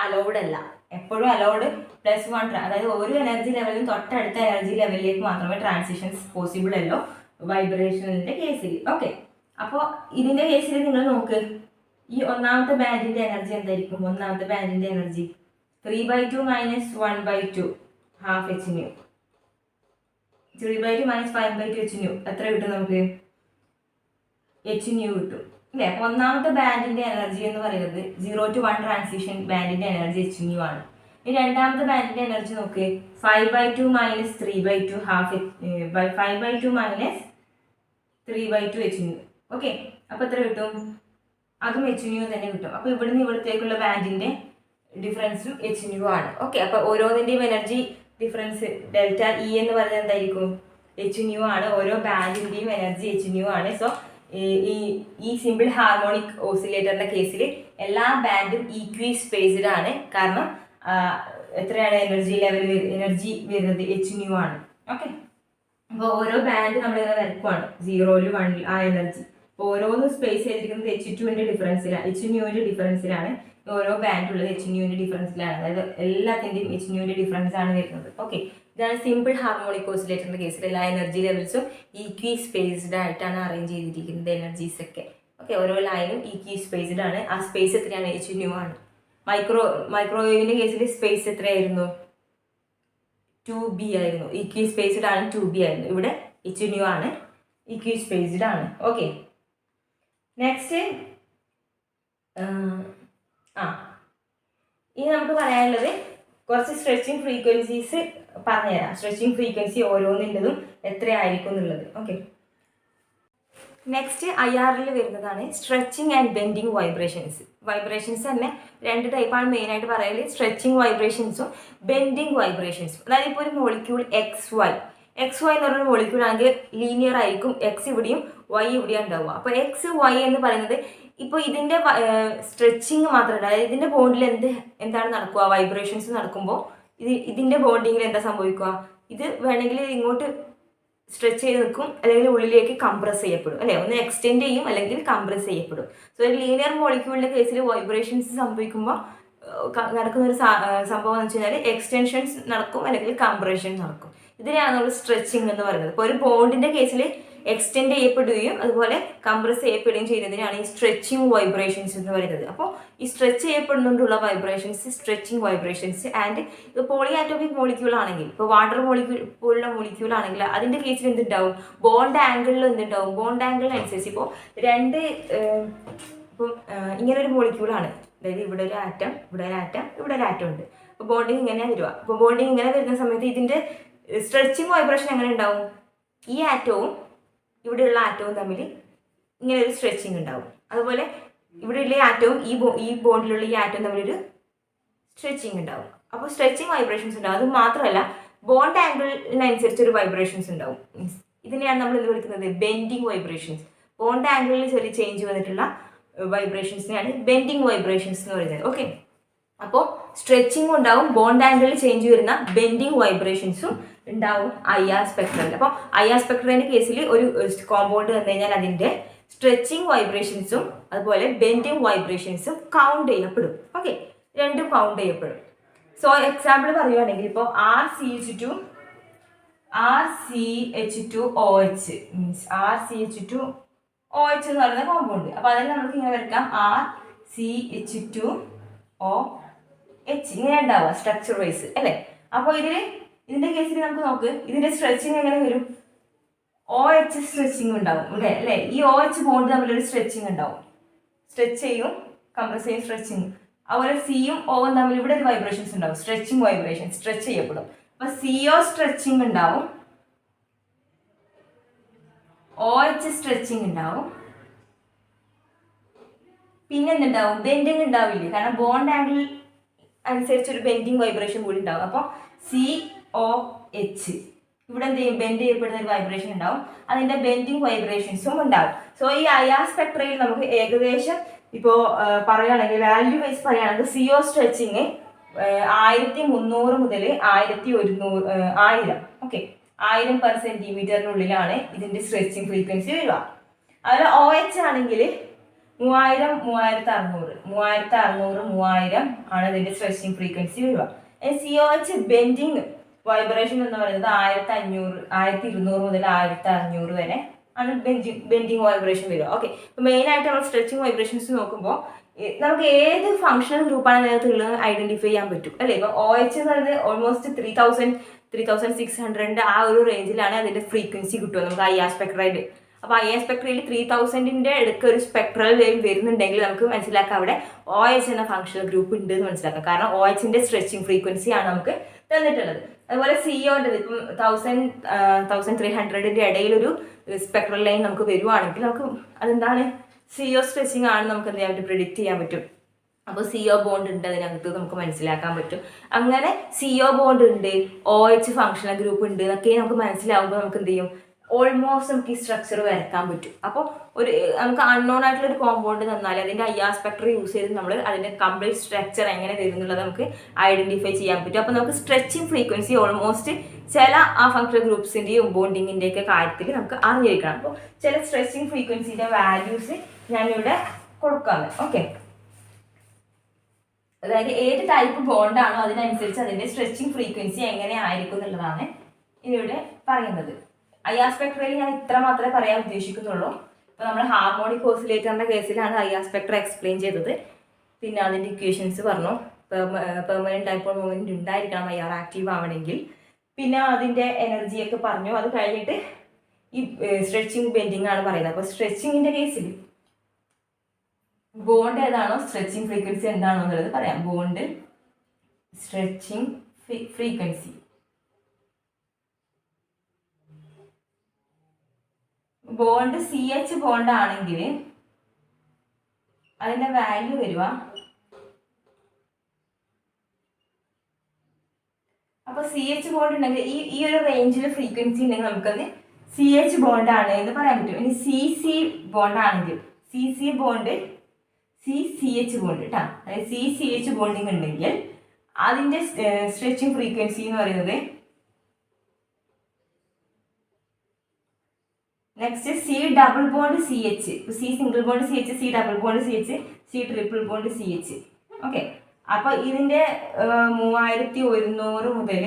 അലൗഡ് അല്ല, എപ്പോഴും അലൗഡ് +1, അതായത് ഓരോ എനർജി ലെവലിലും തൊട്ടടുത്ത എനർജി ലെവലിലേക്ക് മാത്രമേ ട്രാൻസിഷൻസ് പോസിബിൾ അല്ലോ വൈബ്രേഷനിന്റെ കേസിൽ. ഓക്കെ, അപ്പോൾ ഇതിന്റെ കേസിൽ നിങ്ങൾ നോക്ക്, ഈ ഒന്നാമത്തെ ബാൻഡിന്റെ എനർജി എന്തായിരിക്കും? ഒന്നാമത്തെ ബാൻഡിന്റെ എനർജി 3/2 - 1/2 12 3/2 - 5/2 എത്ര കിട്ടും നമുക്ക്? h കിട്ടും അല്ലേ. അപ്പോൾ ഒന്നാമത്തെ ബാൻഡിന്റെ എനർജി എന്ന് പറയുന്നത് 0 to 1 ട്രാൻസിഷൻ ബാൻഡിന്റെ എനർജി h ആണ്. ഇനി രണ്ടാമത്തെ ബാൻഡിന്റെ എനർജി നോക്ക്, 5/2 - 3/2 5/2 - 3/2 ഓക്കെ, അപ്പോൾ എത്ര കിട്ടും? അതും h തന്നെ കിട്ടും. അപ്പോൾ ഇവിടുന്ന് ഇവിടത്തേക്കുള്ള ബാൻഡിന്റെ ഡിഫറൻസും h ആണ്. ഓക്കെ, അപ്പോൾ ഓരോന്നിന്റെയും എനർജി ഡിഫറൻസ് ഡെൽറ്റ E എന്ന് പറയുന്നത് എന്തായിരിക്കും? h ആണ്. ഓരോ ബാൻഡിന്റെയും എനർജി h ആണ്. സോ ഈ സിമ്പിൾ ഹാർമോണിക് ഓസിലേറ്ററിന്റെ കേസിൽ എല്ലാ ബാൻഡും ഈക്വി സ്പേസ്ഡ് ആണ്, കാരണം എത്രയാണ് എനർജി ലെവൽ വരുന്നത്? h ആണ്. ഓക്കെ, അപ്പോൾ ഓരോ ബാൻഡ് നമ്മളിങ്ങനെ വരക്കുവാണ് 0 - 1 ആ എനർജി. അപ്പോൾ ഓരോന്നും സ്പേസ് ചെയ്തിരിക്കുന്നത് h2ന്റെ ഡിഫറൻസിലാണ്. ഓരോ ബാൻഡ് ഉള്ളത് h ഡിഫറൻസിലാണ്, അതായത് എല്ലാത്തിൻ്റെയും h ഡിഫറൻസ് ആണ് വരുന്നത്. ഓക്കെ, ഇതാണ് സിമ്പിൾ ഹാർമോണിക് ഓസിലേറ്ററിന്റെ കേസിൽ എല്ലാ എനർജി ലെവൽസും ഈക്വി സ്പേസ്ഡ് ആയിട്ടാണ് അറേഞ്ച് ചെയ്തിരിക്കുന്നത് എനർജീസ് ഒക്കെ. ഓക്കെ, ഓരോ ലൈനും ഈക്വി സ്പേസ്ഡ് ആണ്. ആ സ്പേസ് എത്രയാണ്? h ആണ്. മൈക്രോവേവിന്റെ കേസിൽ സ്പേസ് എത്രയായിരുന്നു? 2b ആയിരുന്നു. ഈക്വി സ്പേസ്ഡ് ആണ്, 2b ആയിരുന്നു. ഇവിടെ h ആണ്, ഈക്വി സ്പേസ്ഡ് ആണ്. ഓക്കെ, നെക്സ്റ്റ് ഇനി നമുക്ക് പറയാനുള്ളത് കുറച്ച് സ്ട്രെച്ചിങ് ഫ്രീക്വൻസീസ് പറഞ്ഞുതരാം. സ്ട്രെച്ചിങ് ഫ്രീക്വൻസി ഓരോന്നിൻ്റെതും എത്രയായിരിക്കും എന്നുള്ളത്. ഓക്കെ, നെക്സ്റ്റ് IRL വരുന്നതാണ് സ്ട്രെച്ചിങ് ആൻഡ് ബെൻഡിങ് വൈബ്രേഷൻസ് തന്നെ 2 ടൈപ്പാണ് മെയിനായിട്ട് പറയല്, സ്ട്രെച്ചിങ് വൈബ്രേഷൻസും ബെൻഡിങ് വൈബ്രേഷൻസും. അതായത് ഇപ്പോൾ ഒരു മോളിക്യൂൾ XY എന്ന് പറയുന്ന മോളിക്യൂൾ ആണെങ്കിൽ ലീനിയർ ആയിരിക്കും, X ഇവിടെയും Y ഇവിടെയും ഉണ്ടാവുക. അപ്പോൾ XY എന്ന് പറയുന്നത് ഇപ്പോൾ ഇതിൻ്റെ സ്ട്രെച്ചിങ് മാത്രമല്ല, അതായത് ഇതിൻ്റെ ബോണ്ടിൽ എന്താണ് നടക്കുക? വൈബ്രേഷൻസ് നടക്കുമ്പോൾ ഇതിൻ്റെ ബോണ്ടിങ്ങിൽ എന്താ സംഭവിക്കുക? ഇത് വേണമെങ്കിൽ ഇങ്ങോട്ട് സ്ട്രെച്ച് ചെയ്ത് നിൽക്കും, അല്ലെങ്കിൽ ഉള്ളിലേക്ക് കംപ്രസ് ചെയ്യപ്പെടും അല്ലേ, ഒന്ന് എക്സ്റ്റെൻഡ് ചെയ്യും അല്ലെങ്കിൽ കംപ്രസ് ചെയ്യപ്പെടും. സോ ഒരു ലീനിയർ മോളിക്യൂളിൻ്റെ കേസിൽ വൈബ്രേഷൻസ് സംഭവിക്കുമ്പോൾ നടക്കുന്നൊരു സംഭവം എന്ന് വെച്ച് കഴിഞ്ഞാൽ എക്സ്റ്റൻഷൻസ് നടക്കും അല്ലെങ്കിൽ കംപ്രഷൻ നടക്കും. ഇതിനെയാണ് നമ്മൾ സ്ട്രെച്ചിങ് എന്ന് പറയുന്നത്. ഇപ്പോൾ ഒരു ബോണ്ടിൻ്റെ കേസിൽ എക്സ്റ്റെൻഡ് ചെയ്യപ്പെടുകയും അതുപോലെ കംപ്രസ് ചെയ്യപ്പെടുകയും ചെയ്യുന്നതിനാണ് ഈ സ്ട്രെച്ചിങ് വൈബ്രേഷൻസ് എന്ന് പറയുന്നത്. അപ്പോൾ ഈ സ്ട്രെച്ച് ചെയ്യപ്പെടുന്നതുകൊണ്ടുള്ള വൈബ്രേഷൻസ് സ്ട്രെച്ചിങ് വൈബ്രേഷൻസ്. ആൻഡ് ഇത് പോളി ആറ്റോമിക് മോളിക്യൂൾ ആണെങ്കിൽ, ഇപ്പോൾ വാട്ടർ മോളിക്യൂൾ പോലുള്ള മോളിക്യൂൾ ആണെങ്കിൽ അതിൻ്റെ കേസിൽ എന്തുണ്ടാവും? ബോണ്ട് ആംഗിളിൽ എന്തുണ്ടാവും? ബോണ്ട് ആംഗിളിനനുസരിച്ച് ഇപ്പോൾ ഇങ്ങനൊരു മോളിക്യൂളാണ്, അതായത് ഇവിടെ ഒരു ആറ്റം, ഇവിടെ ഒരു ആറ്റം, ഇവിടെ ഒരു ആറ്റം ഉണ്ട്. അപ്പോൾ ബോണ്ടിങ് ഇങ്ങനെ വരിക. അപ്പോൾ ബോണ്ടിങ് ഇങ്ങനെ വരുന്ന സമയത്ത് ഇതിൻ്റെ സ്ട്രെച്ചിങ് വൈബ്രേഷൻ എങ്ങനെ ഉണ്ടാവും? ഈ ആറ്റവും ഇവിടെയുള്ള ആറ്റവും തമ്മിൽ ഇങ്ങനെ ഒരു സ്ട്രെച്ചിങ് ഉണ്ടാവും. അതുപോലെ ഇവിടെയുള്ള ആറ്റവും ഈ ബോണ്ടിലുള്ള ഈ ആറ്റവും തമ്മിലൊരു സ്ട്രെച്ചിങ് ഉണ്ടാവും. അപ്പോൾ സ്ട്രെച്ചിങ് വൈബ്രേഷൻസ് ഉണ്ടാവും. അത് മാത്രമല്ല ബോണ്ട് ആംഗിളിനനുസരിച്ച് ഒരു വൈബ്രേഷൻസ് ഉണ്ടാവും. ഇതിനെയാണ് നമ്മൾ എന്ത് വിളിക്കുന്നത്? Bending vibrations. ബോണ്ട് ആംഗിളിൽ ചെറിയ ചേഞ്ച് വന്നിട്ടുള്ള വൈബ്രേഷൻസിനെയാണ് ബെൻഡിങ് വൈബ്രേഷൻസ് എന്ന് പറയുന്നത്. ഓക്കെ, അപ്പോൾ സ്ട്രെച്ചിങ്ങും ഉണ്ടാവും, ബോണ്ട് ആംഗിളിൽ ചേഞ്ച് വരുന്ന ബെൻഡിങ് വൈബ്രേഷൻസും ഉണ്ടാവും IR സ്പെക്ട്രമിൽ. അപ്പോൾ IR സ്പെക്ട്രമിൻ്റെ കേസിൽ ഒരു കോമ്പൗണ്ട് വന്നു കഴിഞ്ഞാൽ അതിൻ്റെ സ്ട്രെച്ചിങ് വൈബ്രേഷൻസും അതുപോലെ ബെൻഡിങ് വൈബ്രേഷൻസും കൗണ്ട് ചെയ്യപ്പെടും. ഓക്കെ, രണ്ടും കൗണ്ട് ചെയ്യപ്പെടും. സോ എക്സാമ്പിൾ പറയുകയാണെങ്കിൽ ഇപ്പോൾ RCH2OH മീൻസ് RCH2OH എന്ന് പറയുന്ന കോമ്പൗണ്ട്. അപ്പോൾ അതിൽ നമുക്ക് ഇങ്ങനെ വരയ്ക്കാം RCH2OH ഇങ്ങനെ ഉണ്ടാവുക സ്ട്രക്ചർ വൈസ് അല്ലേ. അപ്പോൾ ഇതിന്റെ കേസിൽ നമുക്ക് നോക്ക്, ഇതിന്റെ സ്ട്രെച്ചിങ് എങ്ങനെ വരും? OH സ്ട്രെച്ചിങ് ഉണ്ടാവും ഇവിടെ അല്ലേ. ഈ OH ബോണ്ട് തമ്മിലൊരു സ്ട്രെച്ചിങ് ഉണ്ടാവും, സ്ട്രെച്ച് ചെയ്യും, കംപ്രസ് ചെയ്യും, സ്ട്രെച്ചിങ്. അതുപോലെ സിയും ഓവും തമ്മിൽ ഇവിടെ ഒരു വൈബ്രേഷൻസ് ഉണ്ടാവും, സ്ട്രെച്ചിങ് വൈബ്രേഷൻ, സ്ട്രെച്ച് ചെയ്യപ്പെടും. അപ്പൊ CO സ്ട്രെച്ചിങ് ഉണ്ടാവും, OH സ്ട്രെച്ചിങ് ഉണ്ടാവും, പിന്നെ എന്തുണ്ടാവും? ബെൻഡിങ് ഉണ്ടാവില്ലേ, കാരണം ബോണ്ട് ആംഗിൾ അനുസരിച്ച് ഒരു ബെൻഡിങ് വൈബ്രേഷൻ കൂടി ഉണ്ടാവും. അപ്പോൾ COH ഇവിടെ എന്ത് ചെയ്യും? ബെൻഡ് ചെയ്യപ്പെടുന്ന ഒരു വൈബ്രേഷൻ ഉണ്ടാവും, അതിന്റെ ബെൻഡിങ് വൈബ്രേഷൻസും ഉണ്ടാവും. സോ ഈ IR സ്പെക്ട്രയിൽ നമുക്ക് ഏകദേശം ഇപ്പോൾ പറയുകയാണെങ്കിൽ വാല്യൂ വൈസ് പറയുകയാണെങ്കിൽ CO സ്ട്രെച്ചിങ് 1300 മുതൽ 1000 ഓക്കെ 1000 per സെന്റിമീറ്ററിനുള്ളിലാണ് ഇതിന്റെ സ്ട്രെച്ചിങ് ഫ്രീക്വൻസി വരിക. അതുപോലെ OH ആണെങ്കിൽ 3000, 3600 ആണ് ഇതിന്റെ സ്ട്രെച്ചിങ് ഫ്രീക്വൻസി വരിക. COH ബെൻഡിങ് വൈബ്രേഷൻ എന്ന് പറയുന്നത് 1200 മുതൽ 1500 വരെ ആണ് ബെൻഡിങ് വൈബ്രേഷൻ വരിക. ഓക്കെ, അപ്പോൾ മെയിനായിട്ട് നമ്മൾ സ്ട്രെച്ചിങ് വൈബ്രേഷൻസ് നോക്കുമ്പോൾ നമുക്ക് ഏത് ഫങ്ഷണൽ ഗ്രൂപ്പാണ് അതിനകത്ത് ഉള്ളത് ഐഡന്റിഫൈ ചെയ്യാൻ പറ്റും അല്ലേ. ഇപ്പോൾ OH എന്ന് പറയുന്നത് ഓൾമോസ്റ്റ് 3600 ആ ഒരു റേഞ്ചിലാണ് അതിന്റെ ഫ്രീക്വൻസി കിട്ടുക നമുക്ക് IR സ്പെക്ട്രയിൽ. അപ്പോൾ IR സ്പെക്ട്രയിൽ 3000ന്റെ അടുക്ക ഒരു സ്പെക്ട്രൽ വേവ് വരുന്നുണ്ടെങ്കിൽ നമുക്ക് മനസ്സിലാക്കാം അവിടെ OH എന്ന ഫങ്ഷണൽ ഗ്രൂപ്പ് ഉണ്ട് എന്ന് മനസ്സിലാക്കാം. കാരണം OHന്റെ സ്ട്രെച്ചിങ് ഫ്രീക്വൻസി ആണ് നമുക്ക് തന്നിട്ടുള്ളത്. അതുപോലെ COന്റെ ഇപ്പം 1300ന്റെ ഇടയിലൊരു സ്പെക്ട്രൽ ലൈൻ നമുക്ക് വരുവാണെങ്കിൽ നമുക്ക് അതെന്താണ്? CO സ്ട്രെച്ചിങ് ആണ് നമുക്ക് എന്ത് ചെയ്യാൻ പറ്റും? പ്രിഡിക്റ്റ് ചെയ്യാൻ പറ്റും. അപ്പോൾ CO ബോണ്ട് ഉണ്ട് അതിനകത്ത് നമുക്ക് മനസ്സിലാക്കാൻ പറ്റും. അങ്ങനെ CO ബോണ്ട് ഉണ്ട്, OH ഫങ്ഷണൽ ഗ്രൂപ്പ് ഉണ്ട് എന്നൊക്കെ നമുക്ക് മനസ്സിലാവുമ്പോൾ നമുക്ക് എന്ത് ചെയ്യും? ഓൾമോസ്റ്റ് നമുക്ക് ഈ സ്ട്രക്ചർ വരക്കാൻ പറ്റും. അപ്പോൾ നമുക്ക് അൺനോൺ ആയിട്ടുള്ള ഒരു കോമ്പൗണ്ട് തന്നാൽ അതിന്റെ IR സ്പെക്ട്ര യൂസ് ചെയ്ത് നമ്മൾ അതിന്റെ കംപ്ലീറ്റ് സ്ട്രക്ചർ എങ്ങനെ വരും എന്നുള്ളത് നമുക്ക് ഐഡന്റിഫൈ ചെയ്യാൻ പറ്റും. അപ്പോൾ നമുക്ക് സ്ട്രെച്ചിങ് ഫ്രീക്വൻസി ഓൾമോസ്റ്റ് ചില ആ ഫങ്ഷണൽ ഗ്രൂപ്പ്സിന്റെയും ബോണ്ടിങ്ങിന്റെ ഒക്കെ കാര്യത്തിൽ നമുക്ക് അറിഞ്ഞിരിക്കണം. അപ്പോൾ ചില സ്ട്രെച്ചിങ് ഫ്രീക്വൻസിന്റെ വാല്യൂസ് ഞാനിവിടെ കൊടുക്കാറ്. ഓക്കെ, അതായത് ഏത് ടൈപ്പ് ബോണ്ടാണോ അതിനനുസരിച്ച് അതിന്റെ സ്ട്രെച്ചിങ് ഫ്രീക്വൻസി എങ്ങനെ ആയിരിക്കും എന്നുള്ളതാണ് ഇതിവിടെ പറയുന്നത്. IR സ്പെക്ട്രയിൽ ഞാൻ ഇത്ര മാത്രമേ പറയാൻ ഉദ്ദേശിക്കുന്നുള്ളൂ. ഇപ്പോൾ നമ്മൾ ഹാർമോണിക് ഓസിലേറ്ററിന്റെ കേസിലാണ് IR സ്പെക്ട്ര എക്സ്പ്ലെയിൻ ചെയ്തത്. പിന്നെ അതിന്റെ ഇക്വേഷൻസ് പറഞ്ഞു, പെർമനന്റ് ഡൈപോൾ മൊമെന്റ് ഉണ്ടായിരിക്കണം IR ആക്റ്റീവ് ആവണമെങ്കിൽ. പിന്നെ അതിന്റെ എനർജിയൊക്കെ പറഞ്ഞു. അത് കഴിഞ്ഞിട്ട് ഈ സ്ട്രെച്ചിങ് ബെൻഡിങ് ആണ് പറയുന്നത്. അപ്പോൾ സ്ട്രെച്ചിങ്ങിന്റെ കേസിൽ ബോണ്ട് ഏതാണോ സ്ട്രെച്ചിങ് ഫ്രീക്വൻസി എന്താണോ എന്നുള്ളത് പറയാം. Bond stretching frequency bond CH bond ആണെങ്കിൽ അതിന്റെ വാല്യൂ വരിക. അപ്പൊ CH ബോണ്ട് ഉണ്ടെങ്കിൽ ഈ ഒരു റേഞ്ചിൽ ഫ്രീക്വൻസി ഉണ്ടെങ്കിൽ നമുക്കത് CH ബോണ്ട് ആണ് എന്ന് പറയാൻ പറ്റും. ഇനി CC ബോണ്ട് ആണെങ്കിൽ CC ബോണ്ട് CCH ബോണ്ട് കേട്ടോ, അതായത് CCH ബോണ്ടിങ് ഉണ്ടെങ്കിൽ അതിന്റെ സ്ട്രെച്ചിങ് ഫ്രീക്വൻസി എന്ന് പറയുന്നത് next C double bond CH, C single bond CH, C double bond CH, C triple bond CH. Okay, അപ്പൊ ഇതിന്റെ 3100 മുതൽ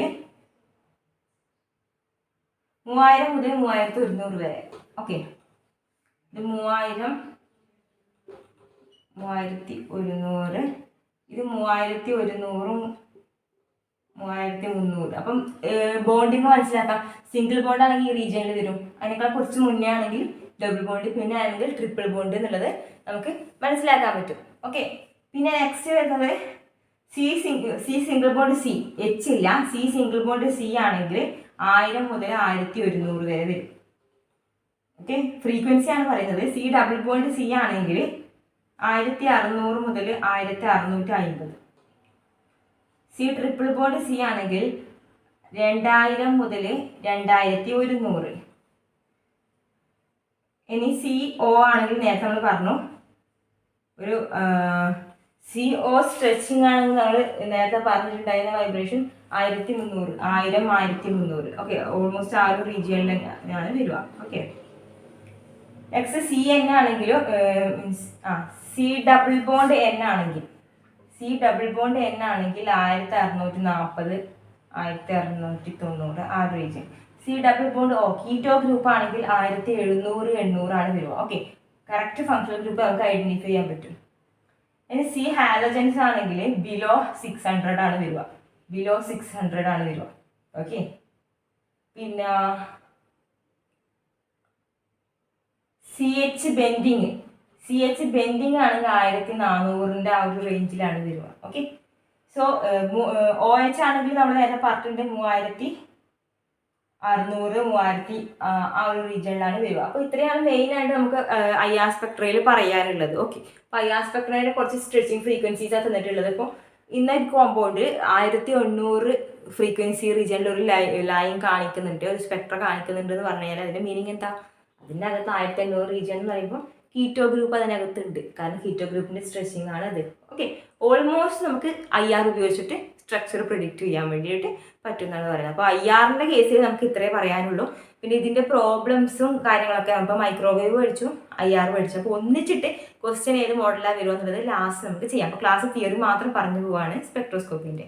3100 വരെ. ഓക്കെ, ഇത് 3100, ഇത് 3100, 3300. അപ്പം ബോണ്ടിങ് മനസ്സിലാക്കാം. സിംഗിൾ ബോണ്ട് ആണെങ്കിൽ ഈ റീജിയനിൽ വരും, അതിനേക്കാൾ കുറച്ച് മുന്നേ ആണെങ്കിൽ ഡബിൾ ബോണ്ട്, പിന്നെ ആണെങ്കിൽ ട്രിപ്പിൾ ബോണ്ട് എന്നുള്ളത് നമുക്ക് മനസ്സിലാക്കാൻ പറ്റും. ഓക്കെ, പിന്നെ നെക്സ്റ്റ് വരുന്നത് C single bond C, H ഇല്ല, സി സിംഗിൾ ബോണ്ട് സി ആണെങ്കിൽ 1000 മുതൽ 1100 വരെ വരും. ഓക്കെ, ഫ്രീക്വൻസി ആണ് പറയുന്നത്. സി ഡബിൾ ബോണ്ട് സി ആണെങ്കിൽ 1600 മുതൽ 1650. സി ട്രിപ്പിൾ ബോണ്ട് സി ആണെങ്കിൽ 2000 മുതൽ 2100. ഇനി സി ഒ ആണെങ്കിൽ നേരത്തെ നമ്മൾ പറഞ്ഞു ഒരു സി ഒ സ്ട്രെച്ചിങ് ആണെങ്കിൽ നമ്മൾ നേരത്തെ പറഞ്ഞിട്ടുണ്ടായിരുന്ന വൈബ്രേഷൻ 1300, 1000, 1300. ഓക്കെ, ഓൾമോസ്റ്റ് ആ ഒരു റീജിയനിൽ തന്നെയാണ് വരിക. ഓക്കെ, നെക്സ്റ്റ് സി എൻ ആണെങ്കിലും സി ഡബിൾ ബോണ്ട് എൻ ആണെങ്കിൽ 1640, 1690 ആ ഒരു റീജിയൻ. സി ഡബിൾ ബോണ്ട് ഓ കീറ്റോ ഗ്രൂപ്പ് ആണെങ്കിൽ 1700, 800 ആണ് വരിക. ഓക്കെ, കറക്റ്റ് ഫങ്ഷണൽ ഗ്രൂപ്പ് നമുക്ക് ഐഡന്റിഫൈ ചെയ്യാൻ പറ്റും. ഇനി സി ഹാലജൻസ് ആണെങ്കിൽ ബിലോ 600 ആണ് വരിക. ഓക്കെ, പിന്നെ സി എച്ച് ബെൻഡിങ് ആണെങ്കിൽ 1400 ആ ഒരു റേഞ്ചിലാണ് വരിക. ഓക്കെ, സോ ഒ എച്ച് ആണെങ്കിൽ നമ്മൾ നേരത്തെ പറഞ്ഞിട്ടുണ്ട് 3600, 3000 ആ ഒരു റീജിയനിലാണ് വരിക. അപ്പോൾ ഇത്രയാണ് മെയിനായിട്ട് നമുക്ക് IR സ്പെക്ട്രയിൽ പറയാനുള്ളത്. ഓക്കെ, അപ്പോൾ IR സ്പെക്ട്രയുടെ കുറച്ച് സ്ട്രെച്ചിങ് ഫ്രീക്വൻസീസാണ് തന്നിട്ടുള്ളത്. ഇപ്പോൾ ഇന്ന കോമ്പൗണ്ട് 1800 ഫ്രീക്വൻസി റീജിയനിൽ ഒരു ലൈൻ കാണിക്കുന്നുണ്ട്, ഒരു സ്പെക്ട്ര കാണിക്കുന്നുണ്ട് എന്ന് പറഞ്ഞു കഴിഞ്ഞാൽ അതിൻ്റെ മീനിങ് എന്താ? അതിൻ്റെ അകത്ത് 1800 റീജിയൻ എന്ന് പറയുമ്പോൾ കീറ്റോ ഗ്രൂപ്പ് അതിനകത്തുണ്ട്, കാരണം കീറ്റോ ഗ്രൂപ്പിൻ്റെ സ്ട്രെച്ചിങ് ആണ് അത്. ഓക്കെ, ഓൾമോസ്റ്റ് നമുക്ക് IR ഉപയോഗിച്ചിട്ട് സ്ട്രക്ചർ പ്രിഡിക്റ്റ് ചെയ്യാൻ വേണ്ടിയിട്ട് പറ്റുമെന്നാണ് പറയുന്നത്. അപ്പോൾ IRൻ്റെ കേസിൽ നമുക്ക് ഇത്രേ പറയാനുള്ളൂ. പിന്നെ ഇതിൻ്റെ പ്രോബ്ലംസും കാര്യങ്ങളൊക്കെ ഇപ്പോൾ മൈക്രോവേവ് പഠിച്ചു, IR പഠിച്ചു. അപ്പോൾ ഒന്നിച്ചിട്ട് ക്വസ്റ്റ്യൻ ഏത് മോഡലാണ് വരുമോ എന്നുള്ളത് ലാസ്റ്റ് നമുക്ക് ചെയ്യാം. അപ്പോൾ ക്ലാസ് തിയറി മാത്രം പറഞ്ഞു പോവാണ് സ്പെക്ട്രോസ്കോപ്പിൻ്റെ.